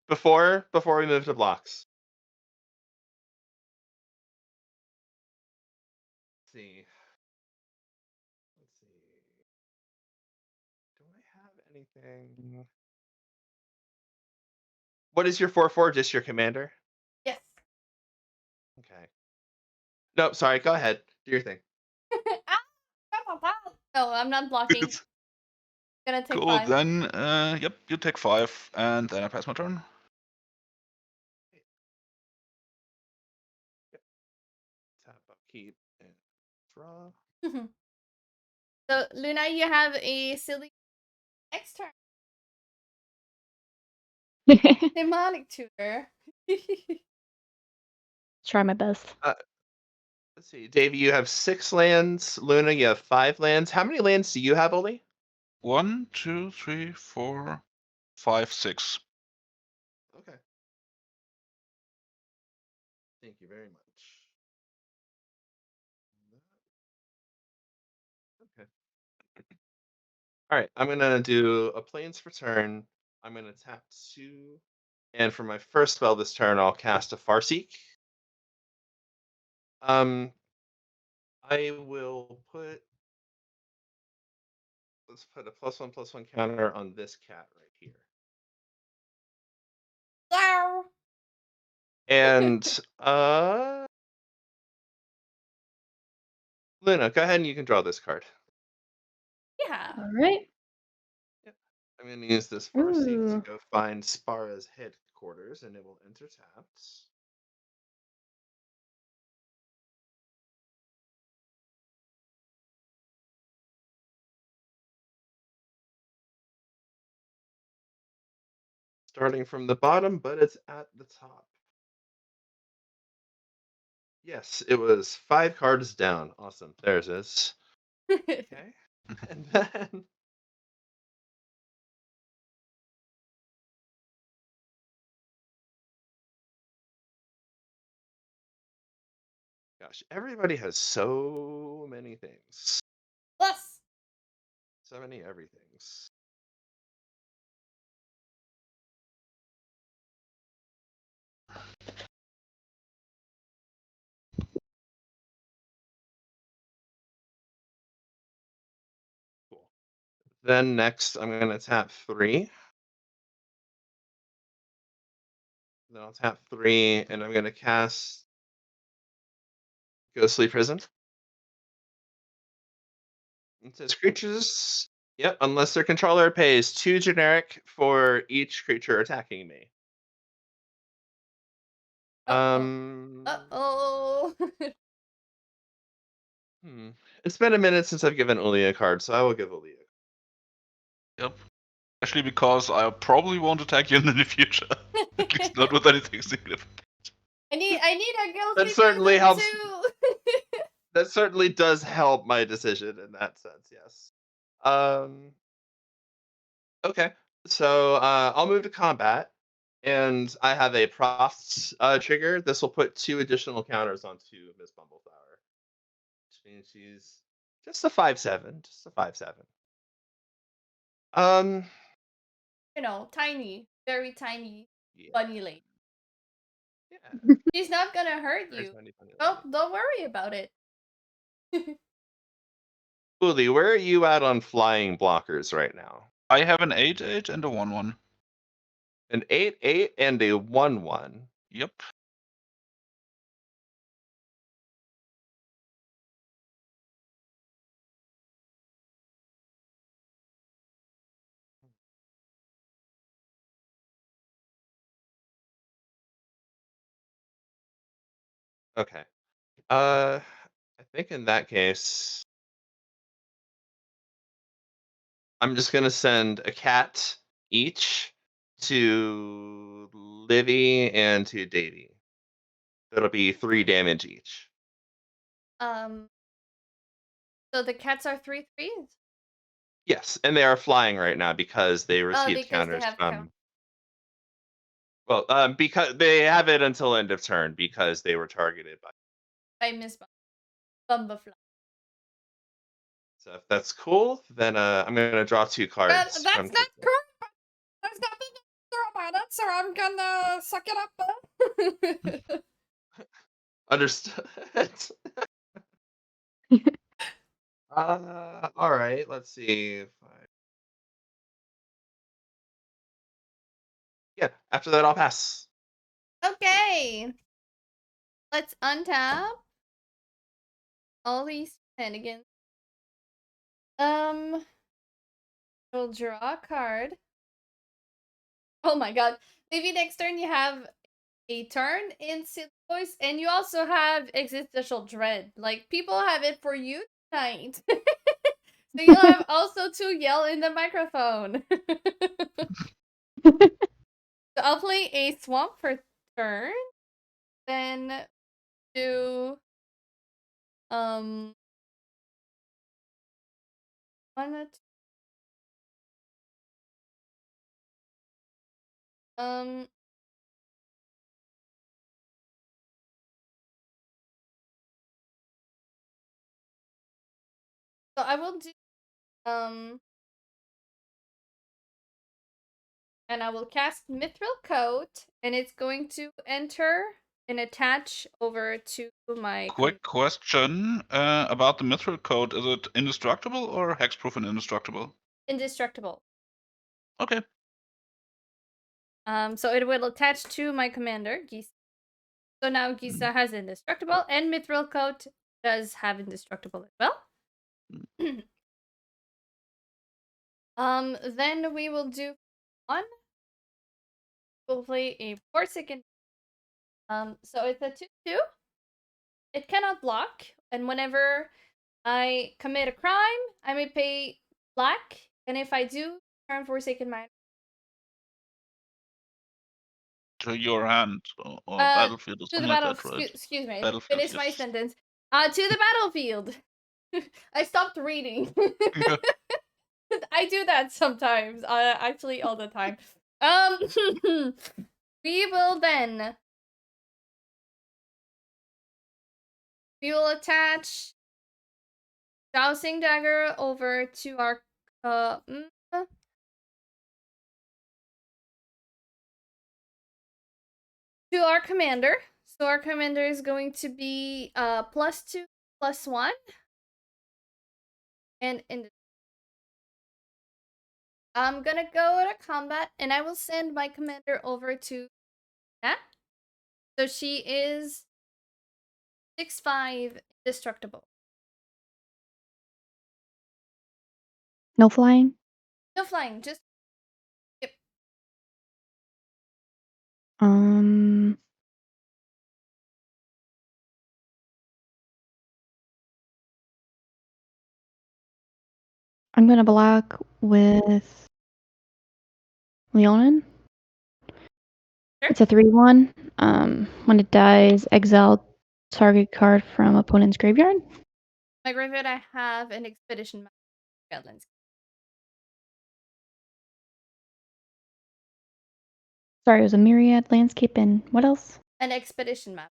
Before we move to blocks. Let's see. Do I have anything? What is your 4/4? Just your commander? Yes. Okay. No, sorry. Go ahead. Do your thing. No, I'm not blocking. Gonna take Cool. 5. Then, yep, you take 5, and then I pass my turn. Tap upkeep and draw. So, Luna, you have a silly next turn. Demonic tutor. Try my best. Let's see. Davey, you have 6 lands. Luna, you have 5 lands. How many lands do you have, Oli? 1, 2, 3, 4, 5, 6. Okay. Thank you very much. Okay. All right, I'm gonna do a plains for turn. I'm gonna tap 2, and for my first spell this turn, I'll cast a Farseek. I will put. Let's put a +1/+1 counter on this cat right here. Wow. And Luna, go ahead and you can draw this card. Yeah. All right. I'm going to use this Farseek to Ooh. go find Spara's headquarters, and it will enter tapped. Starting from the bottom, but it's at the top. Yes, it was 5 cards down. Awesome. There's this. Okay. And then gosh, everybody has so many things. Plus. So many everythings. Cool. Then next, I'm going to tap 3. Then I'll tap 3, and I'm going to cast Ghostly Prison. It says creatures. Yep, unless their controller pays 2 generic for each creature attacking me. Uh-oh. It's been a minute since I've given Uli a card, so I will give Uli a card. Yep. Especially because I probably won't attack you in the future. At least not with anything significant. I need a guilty That certainly helps. too. That certainly does help my decision in that sense, yes. Okay, so I'll move to combat, and I have a Profts trigger. This will put 2 additional counters onto Miss Bumbleflower, which means she's just a 5/7, just a 5/7. You know, tiny, very tiny Yeah. bunny lady. Yeah. She's not gonna hurt Very you. tiny bunny Don't worry about it. Uli, where are you at on flying blockers right now? I have an 8/8 and a 1/1. An 8/8 and a 1/1. Yep. Okay. I think in that case, I'm just gonna send a cat each to Livy and to Davy. That'll be 3 damage each. So the cats are 3/3s? Yes, and they are flying right now because they received because counters they have from. Well, because they have it until end of turn because they were targeted by. Miss Bumbleflower. So if that's cool, then I'm gonna draw 2 cards. That's not correct. There's nothing to throw about it, so I'm gonna suck it up. Understood. All right. Let's see if yeah. After that, I'll pass. Okay. Let's untap all these shenanigans. We'll draw a card. Oh my god. Maybe next turn you have a turn in Silly Voice, and you also have Existential Dread. Like, people have it for you tonight. So you'll have also to yell in the microphone. So I'll play a Swamp for turn. Then do one, so I will do and I will cast Mithril Coat, and it's going to enter and attach over to my Quick question about the Mithril Code. Is it indestructible or hexproof and indestructible? Indestructible. Okay. So it will attach to my commander, Gisa. So now Gisa has Indestructible and Mithril Coat does have indestructible as well. Then we will do one. We'll play a 4-second. So it's a 2/2. It cannot block, and whenever I commit a crime, I may pay black, and if I do, turn Forsaken Mine. To your hand or Uh, battlefield or To the something like battle. that, right? Excuse me. Battlefield, Finish my yes. sentence. To the battlefield. I stopped reading. I do that sometimes. Actually, all the time. We will then. We will attach Jousting Dagger over to our to our commander. So our commander is going to be +2, +1. And I'm gonna go to combat, and I will send my commander over to that. So she is 6/5 indestructible. No flying? No flying, just yep. Um, I'm gonna block with Leonin. Sure. It's a 3/1. When it dies, exile target card from opponent's graveyard. My graveyard, I have an expedition map. Badlands. Sorry, it was a myriad landscape and what else? An expedition map.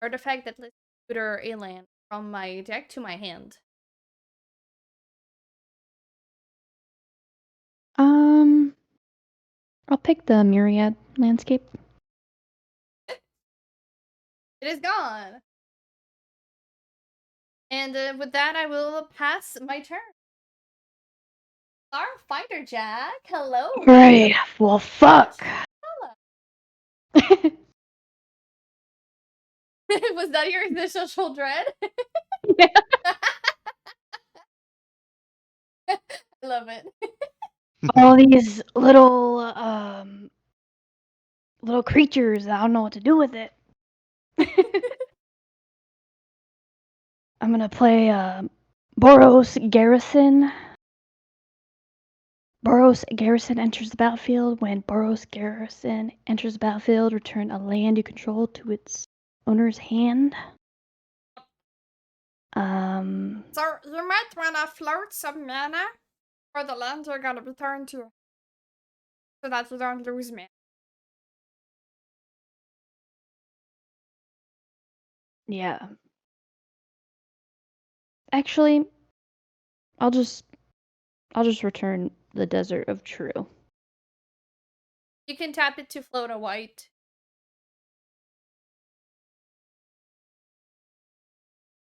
Artifact that lets me tutor a land from my deck to my hand. I'll pick the myriad landscape. It is gone. And with that, I will pass my turn. Our fighter Jack, hello. Right. Well, fuck. Was that your initial dread? Yeah. I love it. All these little creatures. I don't know what to do with it. I'm gonna play Boros Garrison. Boros Garrison enters the battlefield. When Boros Garrison enters the battlefield, return a land you control to its owner's hand. So you might wanna float some mana for the land you're gonna return to, so that you don't lose mana. Yeah. Actually, I'll just return the Desert of True. You can tap it to float a white.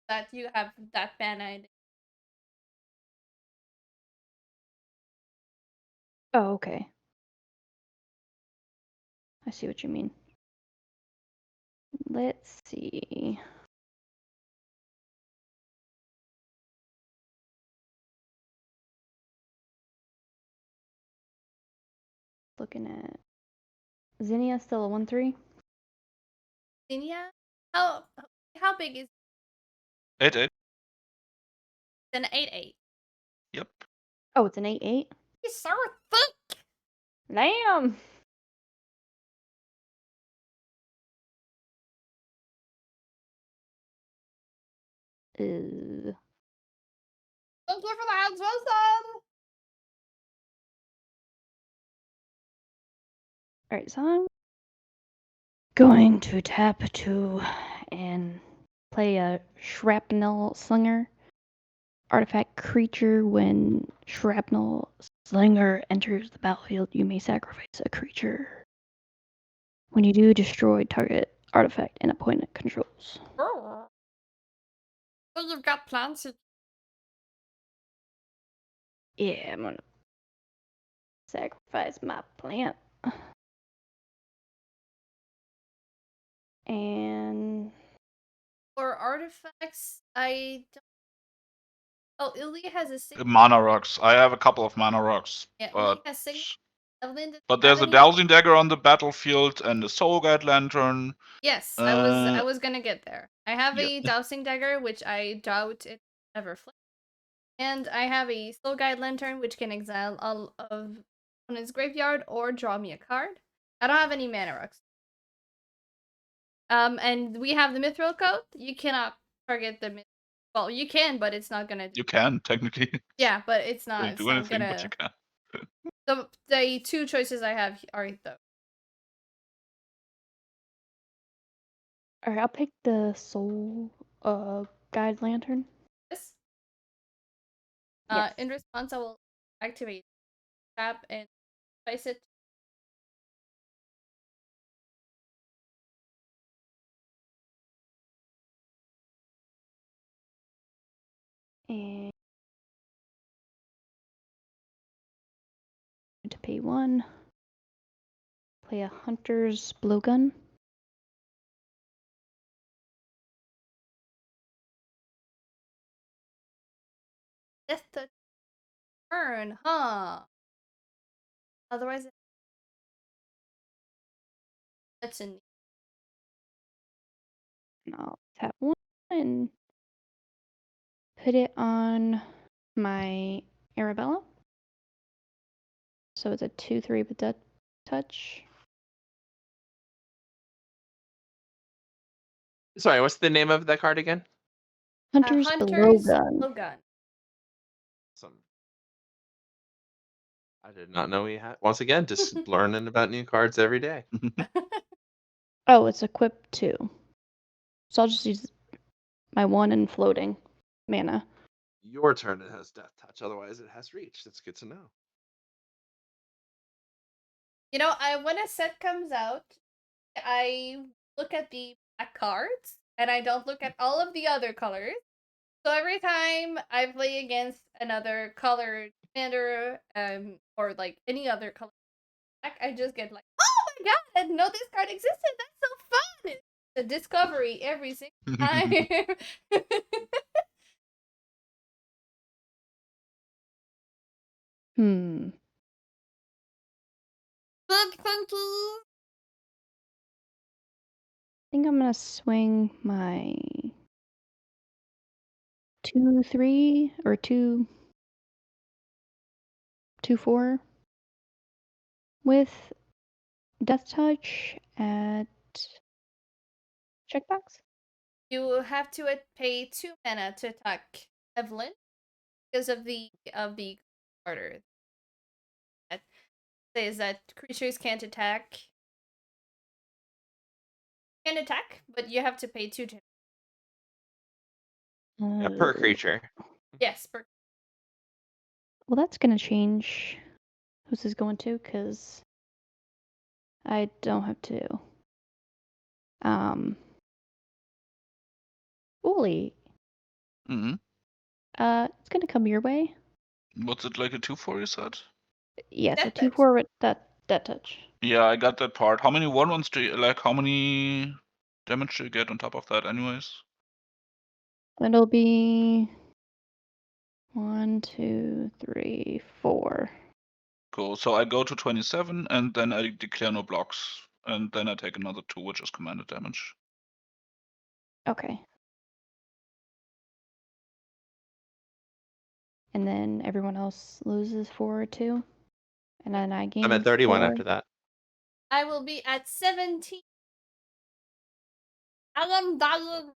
That you have that mana in it. Oh, okay. I see what you mean. Let's see. Looking at Zinnia, still a 1/3. Zinnia? How big is 8/8. it? An 8/8. Yep. Oh, it's an 8/8. He's so thick. Damn. Thank you for the hands, Wilson. Alright, so I'm going to tap 2 and play a Shrapnel Slinger. Artifact creature. When Shrapnel Slinger enters the battlefield, you may sacrifice a creature. When you do, destroy target artifact and opponent controls. Oh. So you've got plans. Yeah, I'm gonna sacrifice my plant. And For artifacts, I don't. Oh, UlliD has a single. Mana rocks. I have a couple of mana rocks, Yeah, but UlliD has single. Evelyn, does but she have there's a any? dowsing dagger on the battlefield and a soul guide lantern. Yes, I Uh, was gonna get there. I have yeah. a dowsing dagger, which I doubt it ever flips. And I have a soul guide lantern, which can exile all of opponent's graveyard or draw me a card. I don't have any mana rocks. And we have the mithril coat. You cannot target the well, you can, but it's not gonna. You can technically. Yeah, but it's not. Don't It's do not anything, but you gonna. can. The two choices I have are those. Alright, I'll pick the soul guide lantern. Yes. Yes. In response, I will activate tap and place it. And to pay 1. Play a hunter's blowgun. Death touch turn, huh? Otherwise, that's in. And I'll tap 1 and put it on my Arabella. So it's a 2/3 with death touch. Sorry, what's the name of that card again? Hunter's blowgun. Blowgun. Some. I did not know he had. Once again, just learning about new cards every day. Oh, it's equipped too. So I'll just use my 1 and floating mana. Your turn it has death touch, otherwise it has reach. That's good to know. You know, when a set comes out, I look at the black cards and I don't look at all of the other colors. So every time I play against another colored commander, or like any other color deck, I just get like, oh my god, I didn't know this card existed. That's so fun! It's a discovery every single time. Bug funky. I think I'm gonna swing my 2/3 or 2/4 with death touch at checkbox. You have to pay 2 mana to attack Evelyn because of the order that says that creatures can't attack. Can attack, but you have to pay 2 to. Yeah, per creature. Yes, per. Well, that's gonna change who's this going to, because I don't have to. UlliD. Mm-hmm. It's gonna come your way. What's it like a 2/4 you said? Yes, Death a touch. 2/4 with that touch. Yeah, I got that part. How many 1/1s do you like? How many damage do you get on top of that, anyways? It'll be 1, 2, 3, 4. Cool. So I go to 27, and then I declare no blocks, and then I take another 2, which is commanded damage. Okay. And then everyone else loses 4 or 2. And then I gain I'm at 31 4. after that. I will be at 17. I'm dying.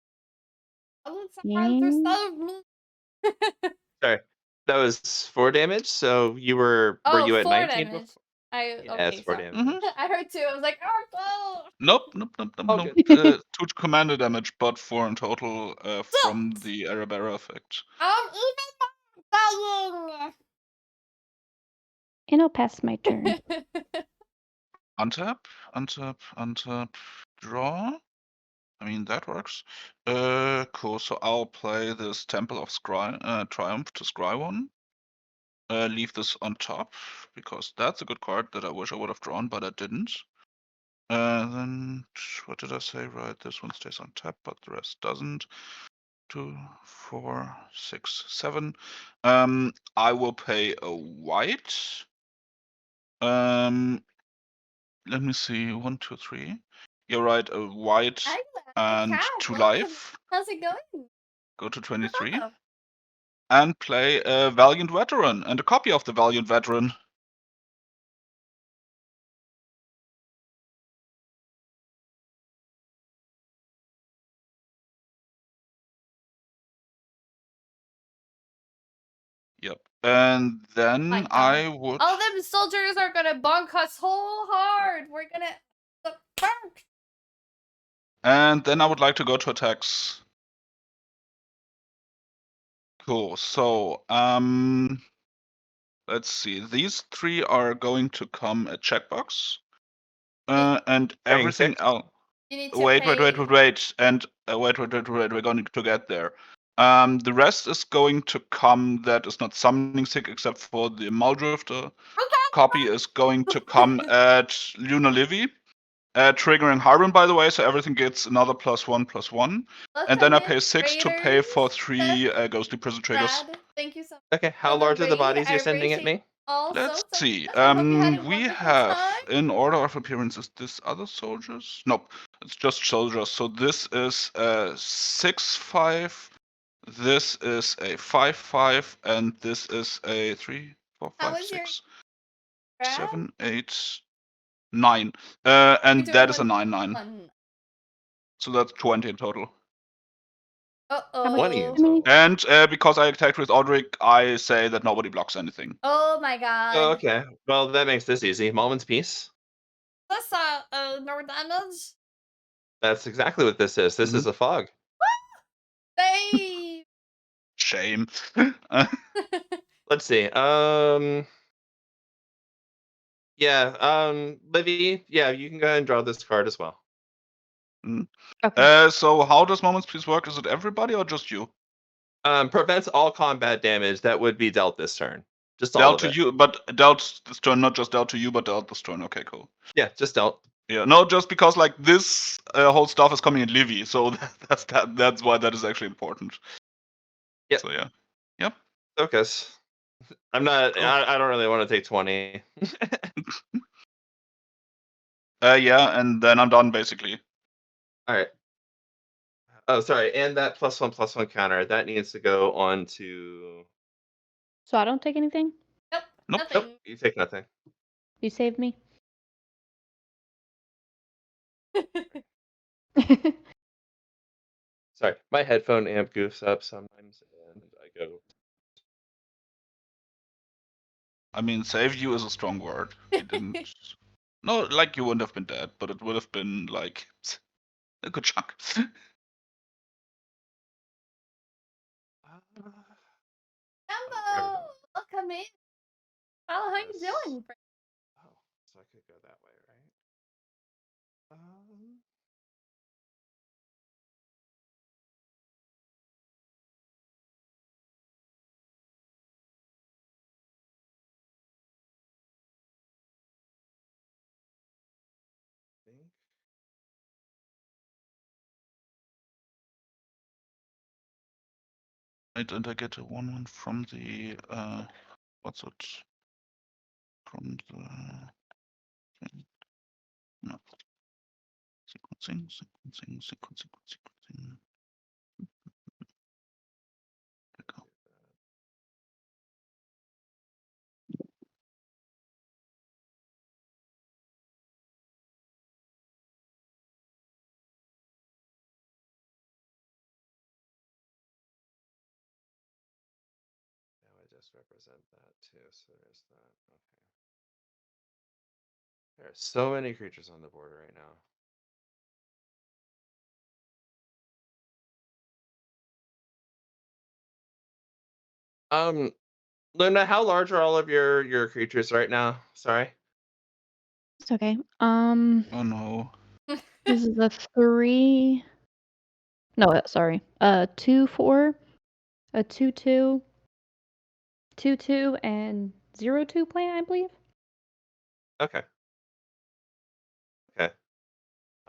Sorry. That was 4 damage, so were Oh, you at 4 19 damage. before? Yeah, it's okay, 4 sorry. damage. I heard 2. I was like, oh, Nope. All Nope. good. 2 commanded damage, but 4 in total from Sucks. the Arabella effect. I'm even dying. And I'll pass my turn. Untap, draw. I mean, that works. Cool. So I'll play this Temple of Triumph to scry one. Leave this on top, because that's a good card that I wish I would have drawn, but I didn't. Then what did I say? Right, this one stays on tap, but the rest doesn't. 2, 4, 6, 7. I will pay a white. Let me see. 1, 2, 3. You're right. A white Hi, and Cat. 2 Welcome. life. How's it going? Go to 23 Oh. and play a Valiant Veteran and a copy of the Valiant Veteran. Yep. And then My God. I would. All them soldiers are gonna bonk us whole hard. We're gonna bonk. And then I would like to go to attacks. Cool. So, let's see. These 3 are going to come at checkbox. And Paying everything 6? else. You need to Wait. pay. And wait. We're going to get there. The rest is going to come that is not summoning sick except for the Muldrifter. Copy is going to come at LunaLivi. Triggering Harvin, by the way, so everything gets another +1/+1. And then I pay 6 to pay for 3 Ghostly Prison triggers. Brad, thank you so much. Okay, how for the large are the raid. bodies I you're sending at appreciate me? Also, Let's so see. I hope you had a We wonderful have, time. in order of appearance, is this other soldiers? Nope, it's just soldiers. So this is a 6/5. This is a 5/5, and this is a 3, 4, How 5, was your 6, Brad? 7, 8, 9. You're And doing that is a 1 9/9. So that's 20 in total. Uh-oh. 20 in total. And because I attacked with Odric, I say that nobody blocks anything. Oh my God. Oh, okay. Well, that makes this easy. Moment's peace. That's no damage. That's exactly what this is. This is a fog. Babe. Shame. Let's see. Yeah, Livy, yeah, you can go ahead and draw this card as well. Okay. So how does Moments Peace work? Is it everybody or just you? Prevents all combat damage that would be dealt this turn. Just all Dealt of to it. you, but dealt this turn, not just dealt to you, but dealt this turn. Okay, cool. Yeah, just dealt. Yeah, no, just because like this whole stuff is coming in Livy, so that's why that is actually important. Yep. So yeah. Yep. Focus. I'm not. Cool. I don't really want to take 20. Yeah, and then I'm done basically. All right. Oh, sorry. And that +1/+1 counter that needs to go on to. So I don't take anything? Nope. Nope. Nothing. Nope. You take nothing. You saved me? Sorry, my headphone amp goofs up sometimes, and I go. I mean, save you is a strong word. He didn't. No, like you wouldn't have been dead, but it would have been like a good chunk. Jumbo, welcome in. How you doing? Oh, so I could go that way, right? Think. Right, and I get a 1/1 from the what's it? From the thing. No. Sequencing. There we go. Now I just represent that too, so there's that. Okay. There are so many creatures on the board right now. Luna, how large are all of your creatures right now? Sorry. It's okay. Oh no. This is a 3. No, sorry. 2/4, a 2/2, 2/2, and 0/2 plant, I believe. Okay. Okay.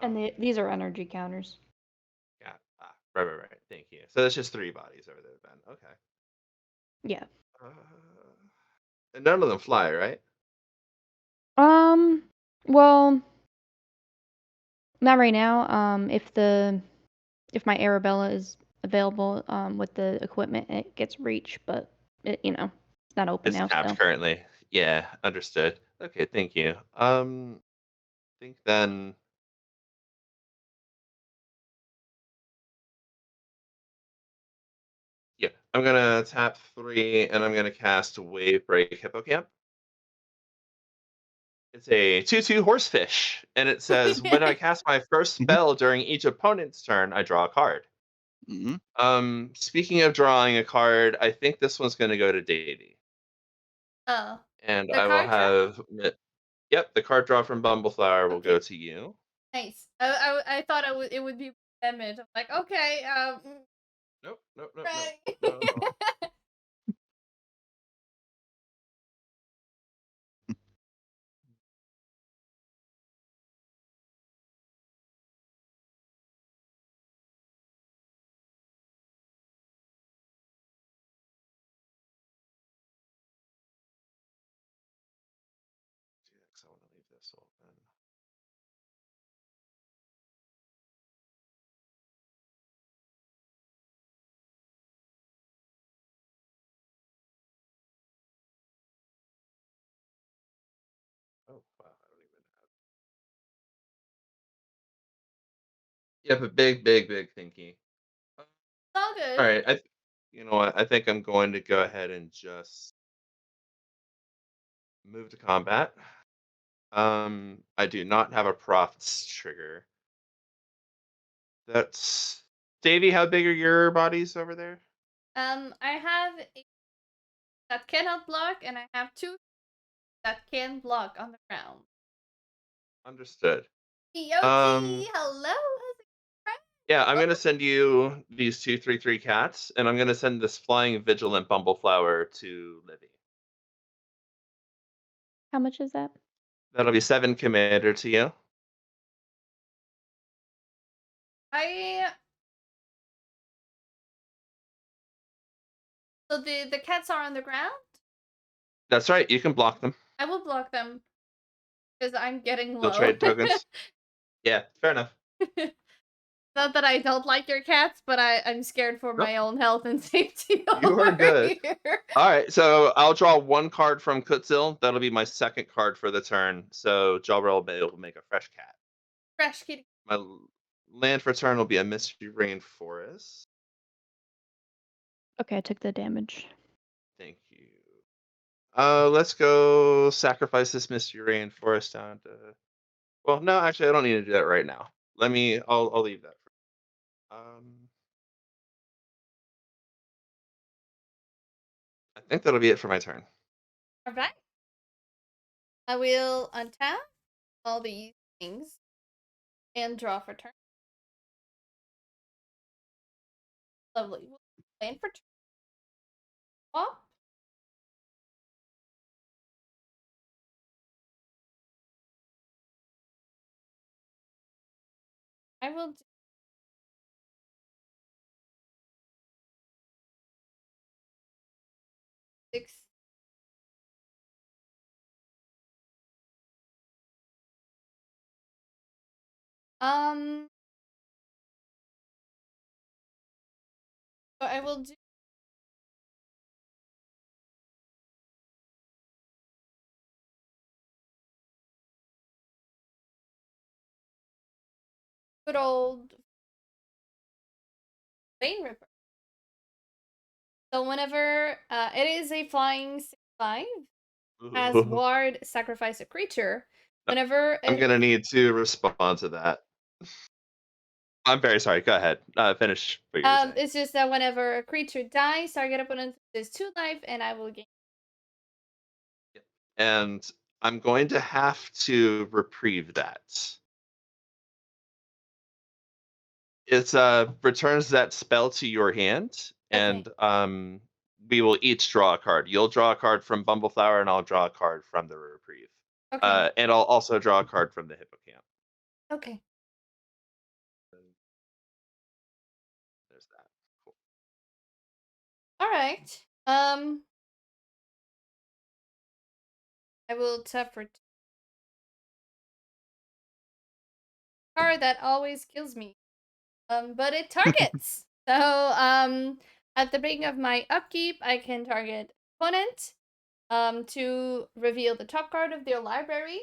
And these are energy counters. Yeah. Right. Thank you. So that's just 3 bodies over there then. Okay. Yeah. And none of them fly, right? Well, not right now. If my Arabella is available, with the equipment, it gets reach, but it's not open It's now. tapped So currently. Yeah, understood. Okay, thank you. I think then. Yeah, I'm gonna tap 3 and I'm gonna cast Wave Break Hippocamp. It's a 2/2 horsefish, and it says when I cast my first spell during each opponent's turn, I draw a card. Speaking of drawing a card, I think this one's gonna go to Davy. Oh, And the I will card draw? have yep, the card draw from Bumbleflower will go to you. Nice. I thought it would be damage. I'm like, okay, Nope. right. Not at all. I want to leave this open. Oh wow, I don't even have. Yeah, but big thinky. It's all good. All right, you know what? I think I'm going to go ahead and just move to combat. I do not have a profits trigger. That's Davey. How big are your bodies over there? I have a that cannot block, and I have 2 that can block on the ground. Understood. Yoki, hello. How's it going? Yeah, I'm gonna send you these 2/3/3 cats, and I'm gonna send this flying vigilant Bumbleflower to Livy. how much is that? That'll be 7 commander to you. So the cats are on the ground? That's right. You can block them. I will block them because I'm getting You'll low. trade tokens. Yeah, fair enough. Not that I don't like your cats, but I'm scared for my own health and safety. You are good. Here. All right, so I'll draw 1 card from Kutzil. That'll be my 2nd card for the turn. So Jawbrew will make a fresh cat. Fresh kitty. My land for turn will be a Mystery Rainforest. Okay, I took the damage. Thank you. Let's go sacrifice this Mystery Rainforest down to. Well, no, actually, I don't need to do that right now. I'll leave that. I think that'll be it for my turn. All right. I will untap all these things and draw for turn. Lovely. Plan for turn. Swap. I will do 6. So I will do good old Vein Ripper. So whenever it is a flying 6/5, as Ooh. ward sacrifice a creature. Whenever I'm gonna need to respond to that. I'm very sorry. Go ahead. Finish what you're saying. it's just that whenever a creature dies, target opponent is 2 life, and I will gain. And I'm going to have to reprieve that. It returns that spell to your hand, and we will each draw a card. You'll draw a card from Bumbleflower, and I'll draw a card from the reprieve. Okay. And I'll also draw a card from the hippocamp. Okay. All right. I will tap for card that always kills me. But it targets. So at the beginning of my upkeep, I can target opponent. To reveal the top card of their library.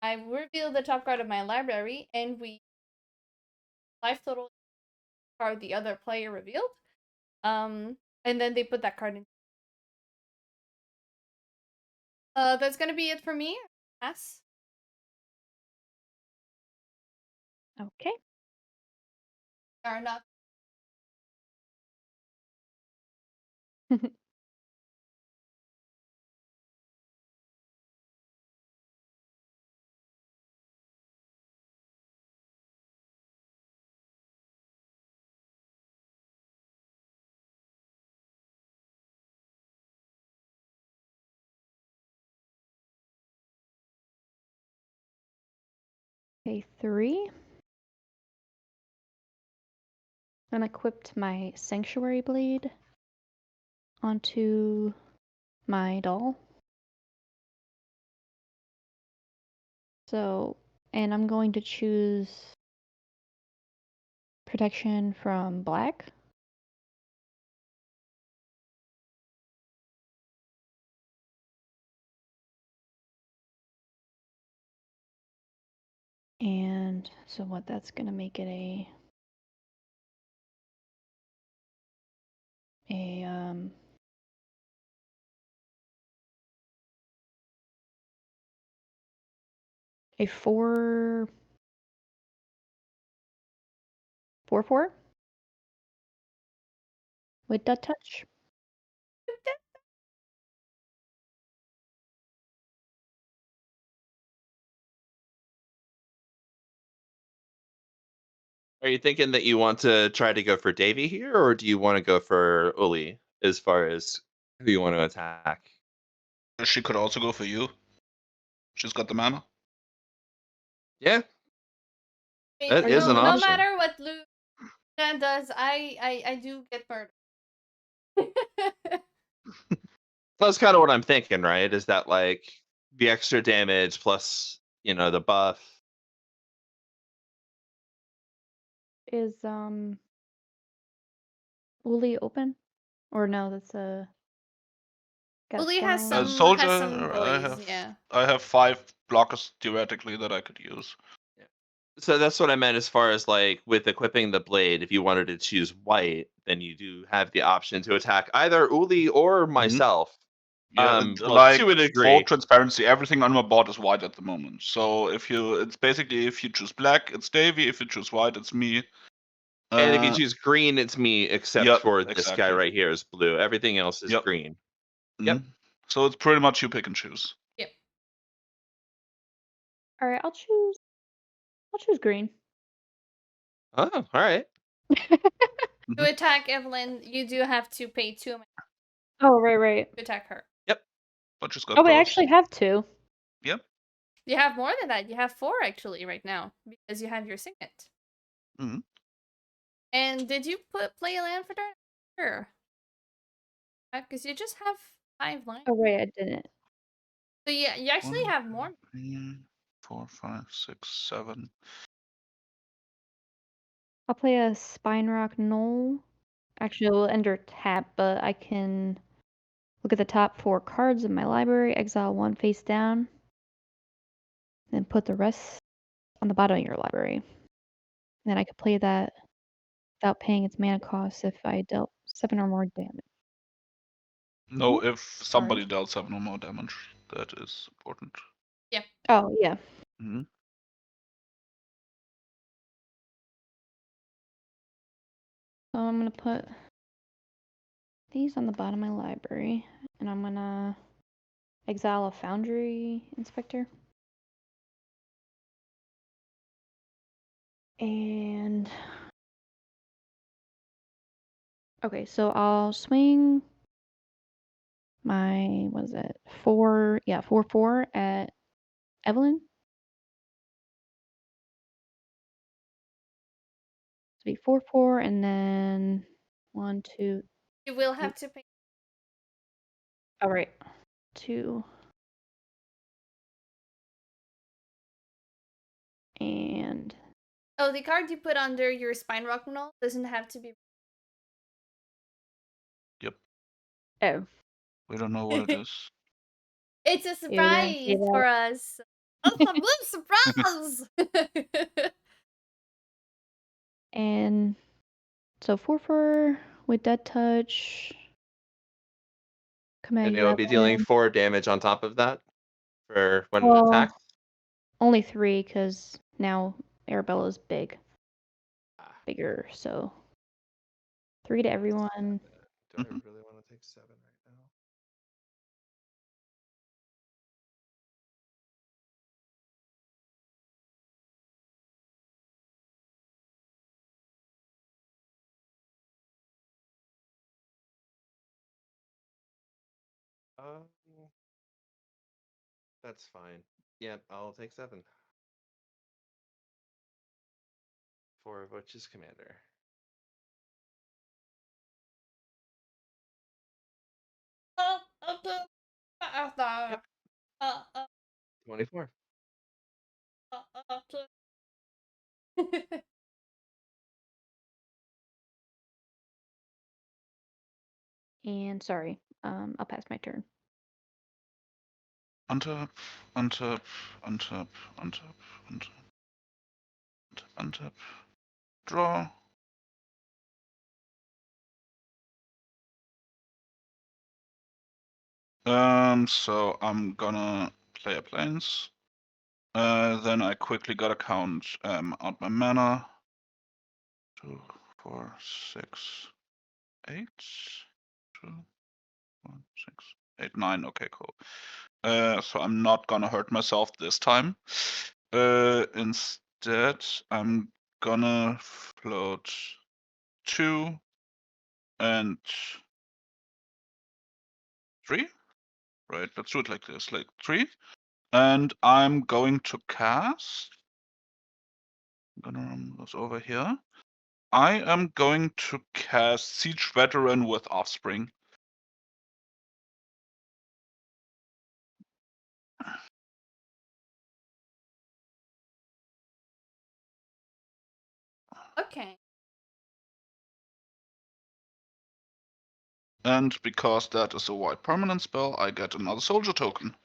I reveal the top card of my library, and we life total card the other player revealed. And then they put that card in. That's gonna be it for me. Pass. Okay. Or not. Okay, 3. And equipped my Sanctuary Blade onto my doll. So, and I'm going to choose protection from black. And so what that's going to make it a 4/4 with Death Touch. Are you thinking that you want to try to go for Davy here, or do you want to go for UlliD as far as who you want to attack? She could also go for you. She's got the mana. Yeah, Wait, that is an no option. matter what Luna does, I do get murdered. That's kind of what I'm thinking, right? Is that like the extra damage plus, the buff? Is UlliD open? Or no, that's got UlliD has spell. Soldier, has some blaze, yeah. I have 5 blockers theoretically that I could use. So that's what I meant as far as like with equipping the blade. If you wanted to choose white, then you do have the option to attack either UlliD or myself. Yeah, Well, like to a full degree. transparency, everything on my board is white at the moment. So it's basically if you choose black, it's Davy. If you choose white, it's me. And if you choose green, it's me, except Yep, for this guy exactly. right here is blue. Everything else is Yep. green. Yep. So it's pretty much you pick and choose. Yep. All right, I'll choose green. Oh, all right. To attack Evelyn, you do have to pay 2 mana Oh, right. to attack her. But she's got Oh, I those. actually have 2. Yep. You have more than that. You have 4 actually right now because you have your signet. Mhm. And did you play a land for turn? Sure. Because you just have 5 lines. Oh, wait, I didn't. So yeah, you actually 1, have more. 2, 3, 4, 5, 6, 7. I'll play a Spine Rock Knoll. Actually, we'll enter tap, but I can look at the top 4 cards in my library, exile 1 face down, then put the rest on the bottom of your library. And then I could play that without paying its mana cost if I dealt 7 or more damage. No, if somebody Sorry. dealt 7 or more damage, that is important. Oh, yeah. Mhm. So I'm going to put these on the bottom of my library, and I'm going to exile a Foundry Inspector. And okay, so I'll swing my, what is it? 4/4 at Evelyn. So be 4/4, and then 1, 2, You will have to pay. All right. 2. And Oh, the card you put under your spine rock null doesn't have to be. oh, We don't know what it is. It's a we didn't see surprise for us. Oh, surprise! and so 4/4 with Dead Touch. Command And it'll be dealing 4 damage on top of that for when it Well, attacks. only 3 because now Arabella's big, bigger. So 3 to everyone. Do I Mhm. really want to take 7 right now? That's fine. Yep, I'll take 7. 4 of which is commander. Yep. 24. And sorry, I'll pass my turn. Untap, untap, untap, untap, untap, untap. Draw. So I'm gonna play a plains. Then I quickly gotta count out my mana. 2, 4, 6, 8. 2, 1, 6, 8, 9. Okay, cool. So I'm not gonna hurt myself this time. Instead, I'm gonna float 2 and 3. Right, let's do it like this, like 3. And I'm going to cast. I'm gonna run this over here. I am going to cast Siege Veteran with Offspring. Okay. And because that is a white permanent spell, I get another soldier token.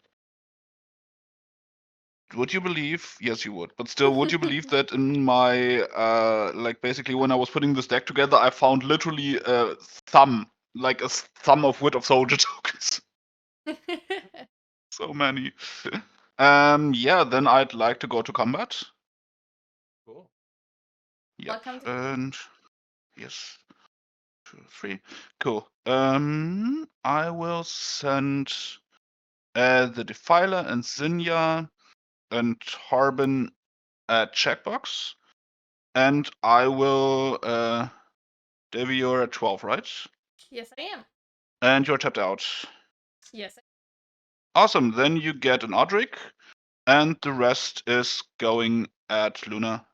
Would you believe? Yes, you would. But still, would you believe that in my like basically when I was putting this deck together, I found literally a thumb, like a thumb of wit of soldier tokens. So many. Yeah. Then I'd like to go to combat. Cool. Yep. Welcome to And yes, 2, 3. Cool. I will send the Defiler and Zinnia and Harbin checkbox. And I will Davy, you're at 12, right? Yes, I am. And you're tapped out. Yes. Awesome. Then you get an Odric, and the rest is going at Luna.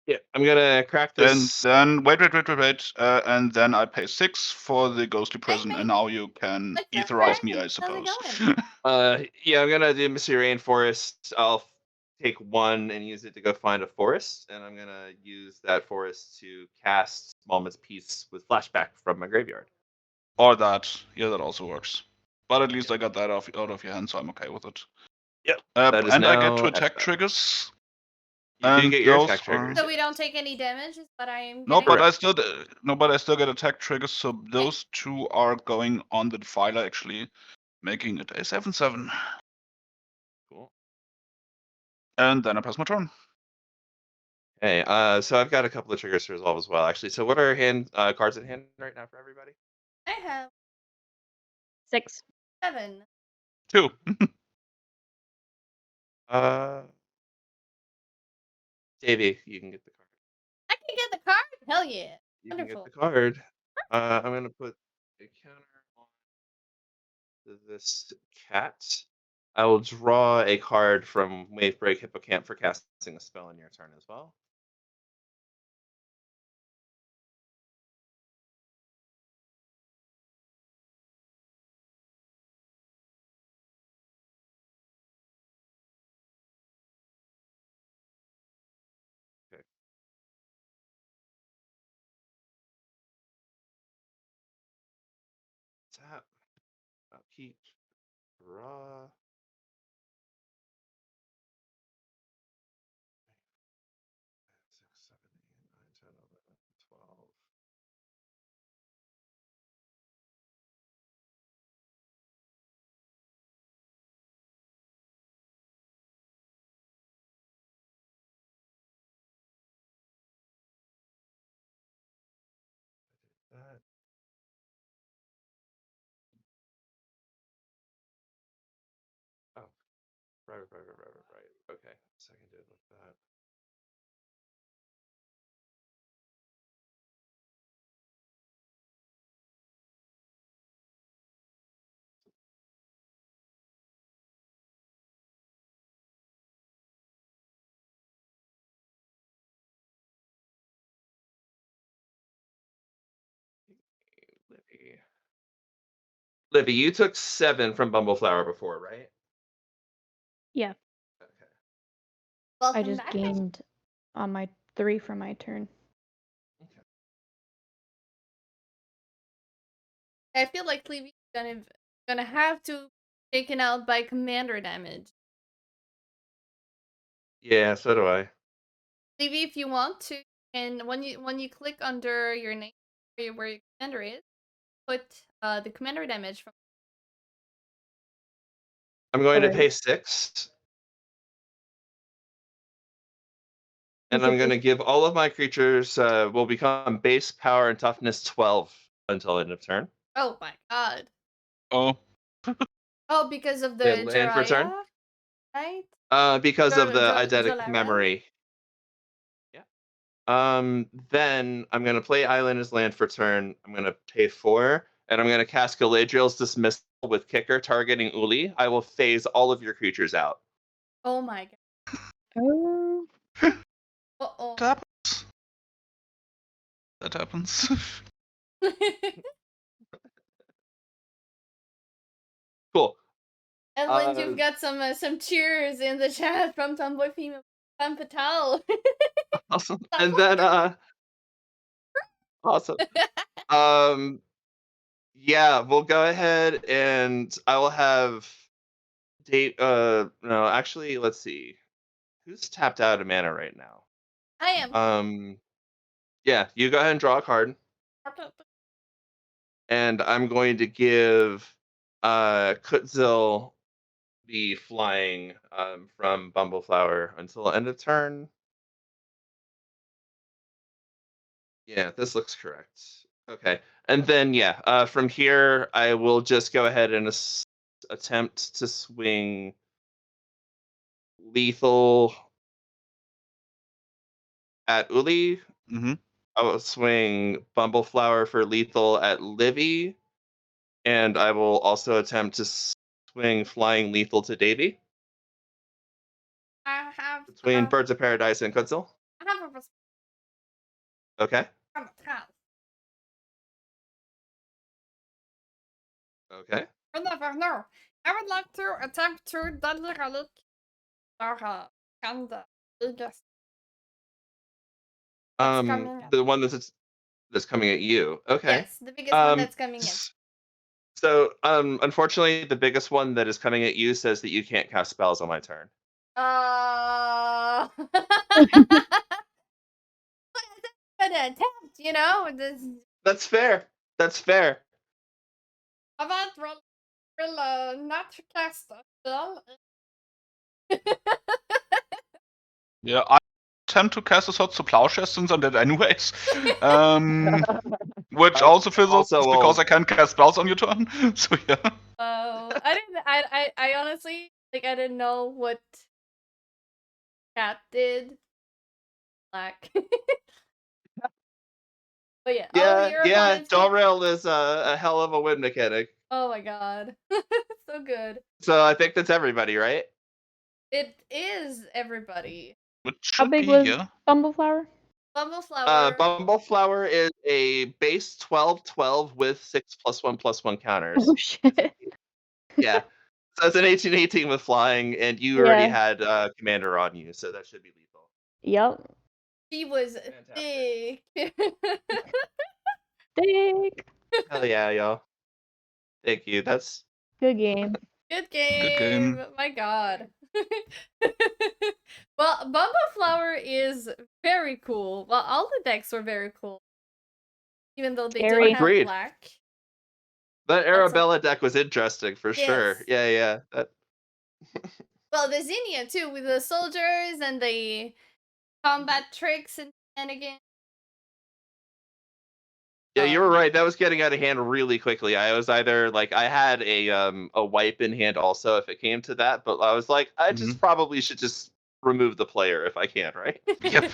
Yeah, I'm gonna crack And this. then wait. And then I pay 6 for the ghostly prison, and now you can Like your etherize me, friend. I How's it suppose. going? Yeah, I'm gonna do Mystery Rainforest. I'll take 1 and use it to go find a forest, and I'm gonna use that forest to cast Moment's Peace with flashback from my graveyard. Or that. Yeah, that also works. But at least I got that out of your hand, so I'm okay with it. Yep. And I get to attack triggers. You do get your attack Are... triggers. So we don't take any damage, is what I am No, getting. but I still get attack triggers. So those 2 are going on the Defiler, actually, making it a 7/7. Cool. And then I pass my turn. Hey, so I've got a couple of triggers to resolve as well, actually. So what are hand cards in hand right now for everybody? I have 6. 7. 2. Davey, you can get the card. I can get the card? Hell yeah. You Wonderful. can get the card. I'm gonna put a counter on this cat. I will draw a card from Wavebreak Hippocamp for casting a spell in your turn as well. Tap. Keep. Draw. 6, 7, 8, 9, 10, 11, 12. That. Oh, right. Okay, seconded with that. Livy. Livy, you took 7 from Bumbleflower before, right? Yeah, Okay. Welcome I just back. gained on my 3 for my turn. Okay. I feel like Levy's gonna have to be taken out by commander damage. Yeah, so do I. Levy, if you want to, and when you click under your name where your commander is, put the commander damage from. I'm going to Alright. pay 6. And You I'm said going to this- give all of my creatures will become base power and toughness 12 until end of turn. Oh my god. Oh, Oh, because of the They land for turn. Jiraiya, right? Because of the Jo- eidetic Jolarian? memory. Yeah. Then I'm going to play Island as land for turn. I'm going to pay 4. And I'm going to cast Galadriel's Dismissal with Kicker targeting UlliD. I will phase all of your creatures out. Oh my god. Oh, Uh-oh. that happens. That happens. Cool. Evelyn, you've got some cheers in the chat from Tomboy Female Patel. Awesome. And then awesome. Yeah, we'll go ahead and I will have no, actually, let's see. Who's tapped out of mana right now? I am. Yeah, you go ahead and draw a card, and I'm going to give Kutzil the flying from Bumbleflower until end of turn. Yeah, this looks correct. Okay, and then yeah, from here I will just go ahead and attempt to swing lethal at UlliD. Mm-hmm. I will swing Bumbleflower for lethal at Livy, and I will also attempt to swing flying lethal to Davy I have between Birds of Paradise and Kutzil. I have a response Okay. from the house. Okay. No, I would like to attempt to deadly relic and the biggest. That's coming up. The one that's coming at you. Okay. Yes, the biggest one that's coming in. So, unfortunately, the biggest one that is coming at you says that you can't cast spells on my turn. An attempt, you know. This. That's fair. That's fair. How about roll not to cast a spell? Yeah, I attempt to cast a Swords to Plowshares since I'm dead anyways. Which also fizzles Also because I can't cast spells on your turn. So yeah. Oh, I honestly I didn't know what Cat did. Black. But yeah. Yeah, your yeah. opponent's Dalrail is a hell of a win mechanic. Oh my god. So good. So I think that's everybody, right? It is everybody. Which how should big be, was yeah. Bumbleflower? Bumbleflower. Bumbleflower is a base 12/12 with 6+1/+1 counters. Oh shit. Yeah. So it's an 18/18 with flying, and you already Yeah. had Commander on you, so that should be lethal. Yep. She was Fantastic. thick. Dick. Hell yeah, y'all. Thank you. That's Good game. Good game. Good game. My god. Well, Bumbleflower is very cool. Well, all the decks were very cool. Even though they Very. don't have Agreed. black. that That's Arabella deck was interesting for sure. Yes. Yeah. That, Well, the Zinnia too, with the soldiers and the combat tricks and again. yeah, you were right. That was getting out of hand really quickly. I was either like I had a wipe in hand also if it came to that, but I was like I just probably should just remove the player if I can, right? Yep.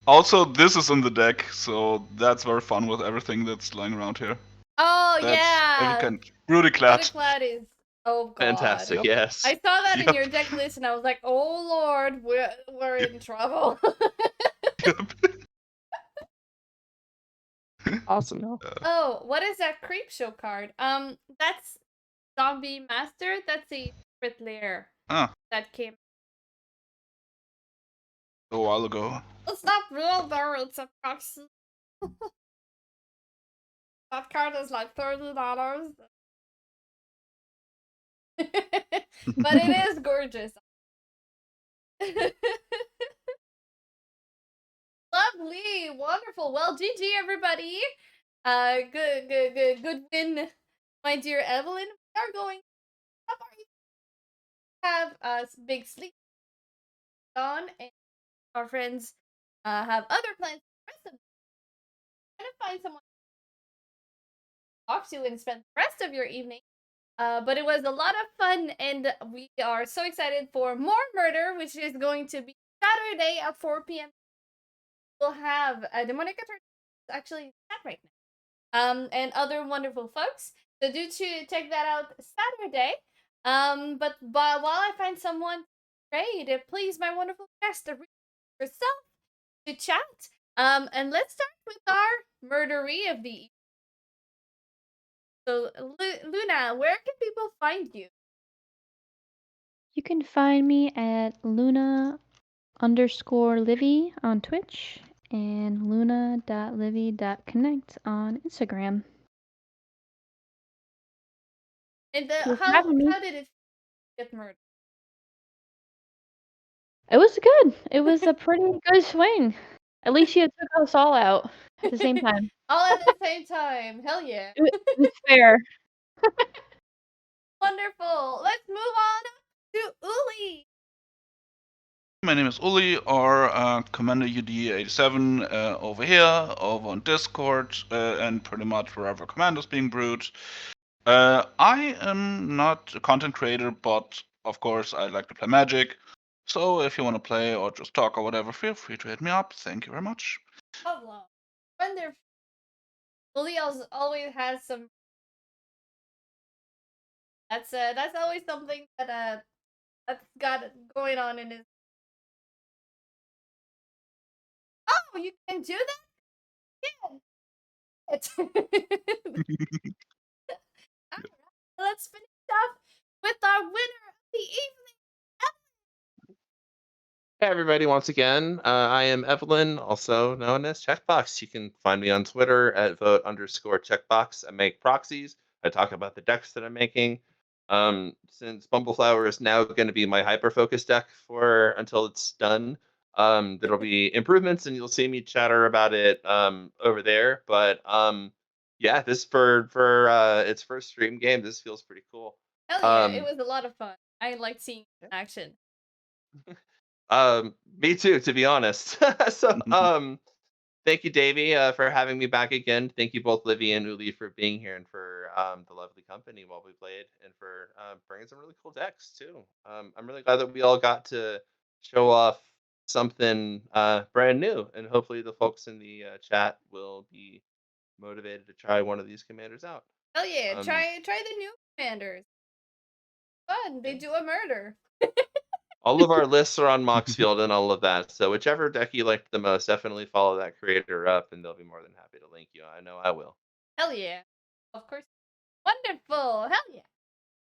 Also, this is in the deck, so that's very fun with everything that's lying around here. Oh That's yeah. every Brudiclad. Brudiclad is oh god. Fantastic. Yep. Yes. I saw that in Yep. your deck list and I was like, oh lord, we're in trouble. Awesome. Oh, what is that creep show card? That's Zombie Master. That's a secret lair Ah, that came. a while ago. It's not real though. It's a proxy. That card is like $30. But it is gorgeous. Lovely, wonderful. Well, GG everybody. Good win, my dear Evelyn. We are going. Have a big sleep on, and our friends have other plans. The rest of them. Trying to find someone to talk to and spend the rest of your evening. But it was a lot of fun, and we are so excited for more murder, which is going to be Saturday at 4 p.m. We'll have Demonic Attorney actually chat right now. And other wonderful folks. So do to check that out Saturday. But while I find someone great, please, my wonderful guest, yourself to chat. And let's start with our murdery of the evening. So, Luna, where can people find you? You can find me at Luna_Livy on Twitch and luna.livy.connect on Instagram. And Thanks for how having me. did it get murdered? It was good. It was a pretty good swing. At least you took us all out at the same time. All at the same time. Hell yeah. It was fair. Wonderful. Let's move on to Uli. My name is Uli, or Commander UD87 over here, over on Discord, and pretty much wherever Commander's being brewed. I am not a content creator, but of course I like to play Magic. So if you want to play or just talk or whatever, feel free to hit me up. Thank you very much. Hello. Wonderful. Uli always has some. That's always something that that's got going on in his. Oh, you can do that? Yeah. Alright, let's finish off with our winner of the evening. Hey everybody, once again, I am Evelyn, also known as Checkbox. You can find me on Twitter at vote_checkbox. I make proxies. I talk about the decks that I'm making. Since Bumbleflower is now going to be my hyper-focus deck for until it's done, there'll be improvements and you'll see me chatter about it over there. But yeah, this for its first stream game, this feels pretty cool. Hell yeah, it was a lot of fun. I liked seeing it in action. Me too, to be honest. So, thank you, Davy, for having me back again. Thank you both, Livy and Uli, for being here and for the lovely company while we played, and for bringing some really cool decks too. I'm really glad that we all got to show off something brand new, and hopefully the folks in the chat will be motivated to try one of these commanders out. Hell yeah, try the new commanders. Fun, they do a murder. All of our lists are on Moxfield and all of that. So whichever deck you liked the most, definitely follow that creator up, and they'll be more than happy to link you. I know I will. Hell yeah. Of course. Wonderful. Hell yeah.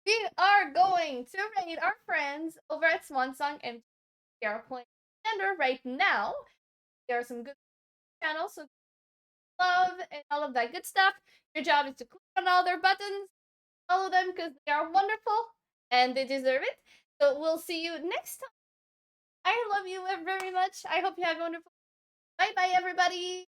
We are going to raid our friends over at Swansong and they are playing Commander right now. There are some good channels, so love and all of that good stuff. Your job is to click on all their buttons, Follow them because they are wonderful and they deserve it. So we'll see you next time. I love you very much. I hope you have a wonderful. Bye bye, everybody.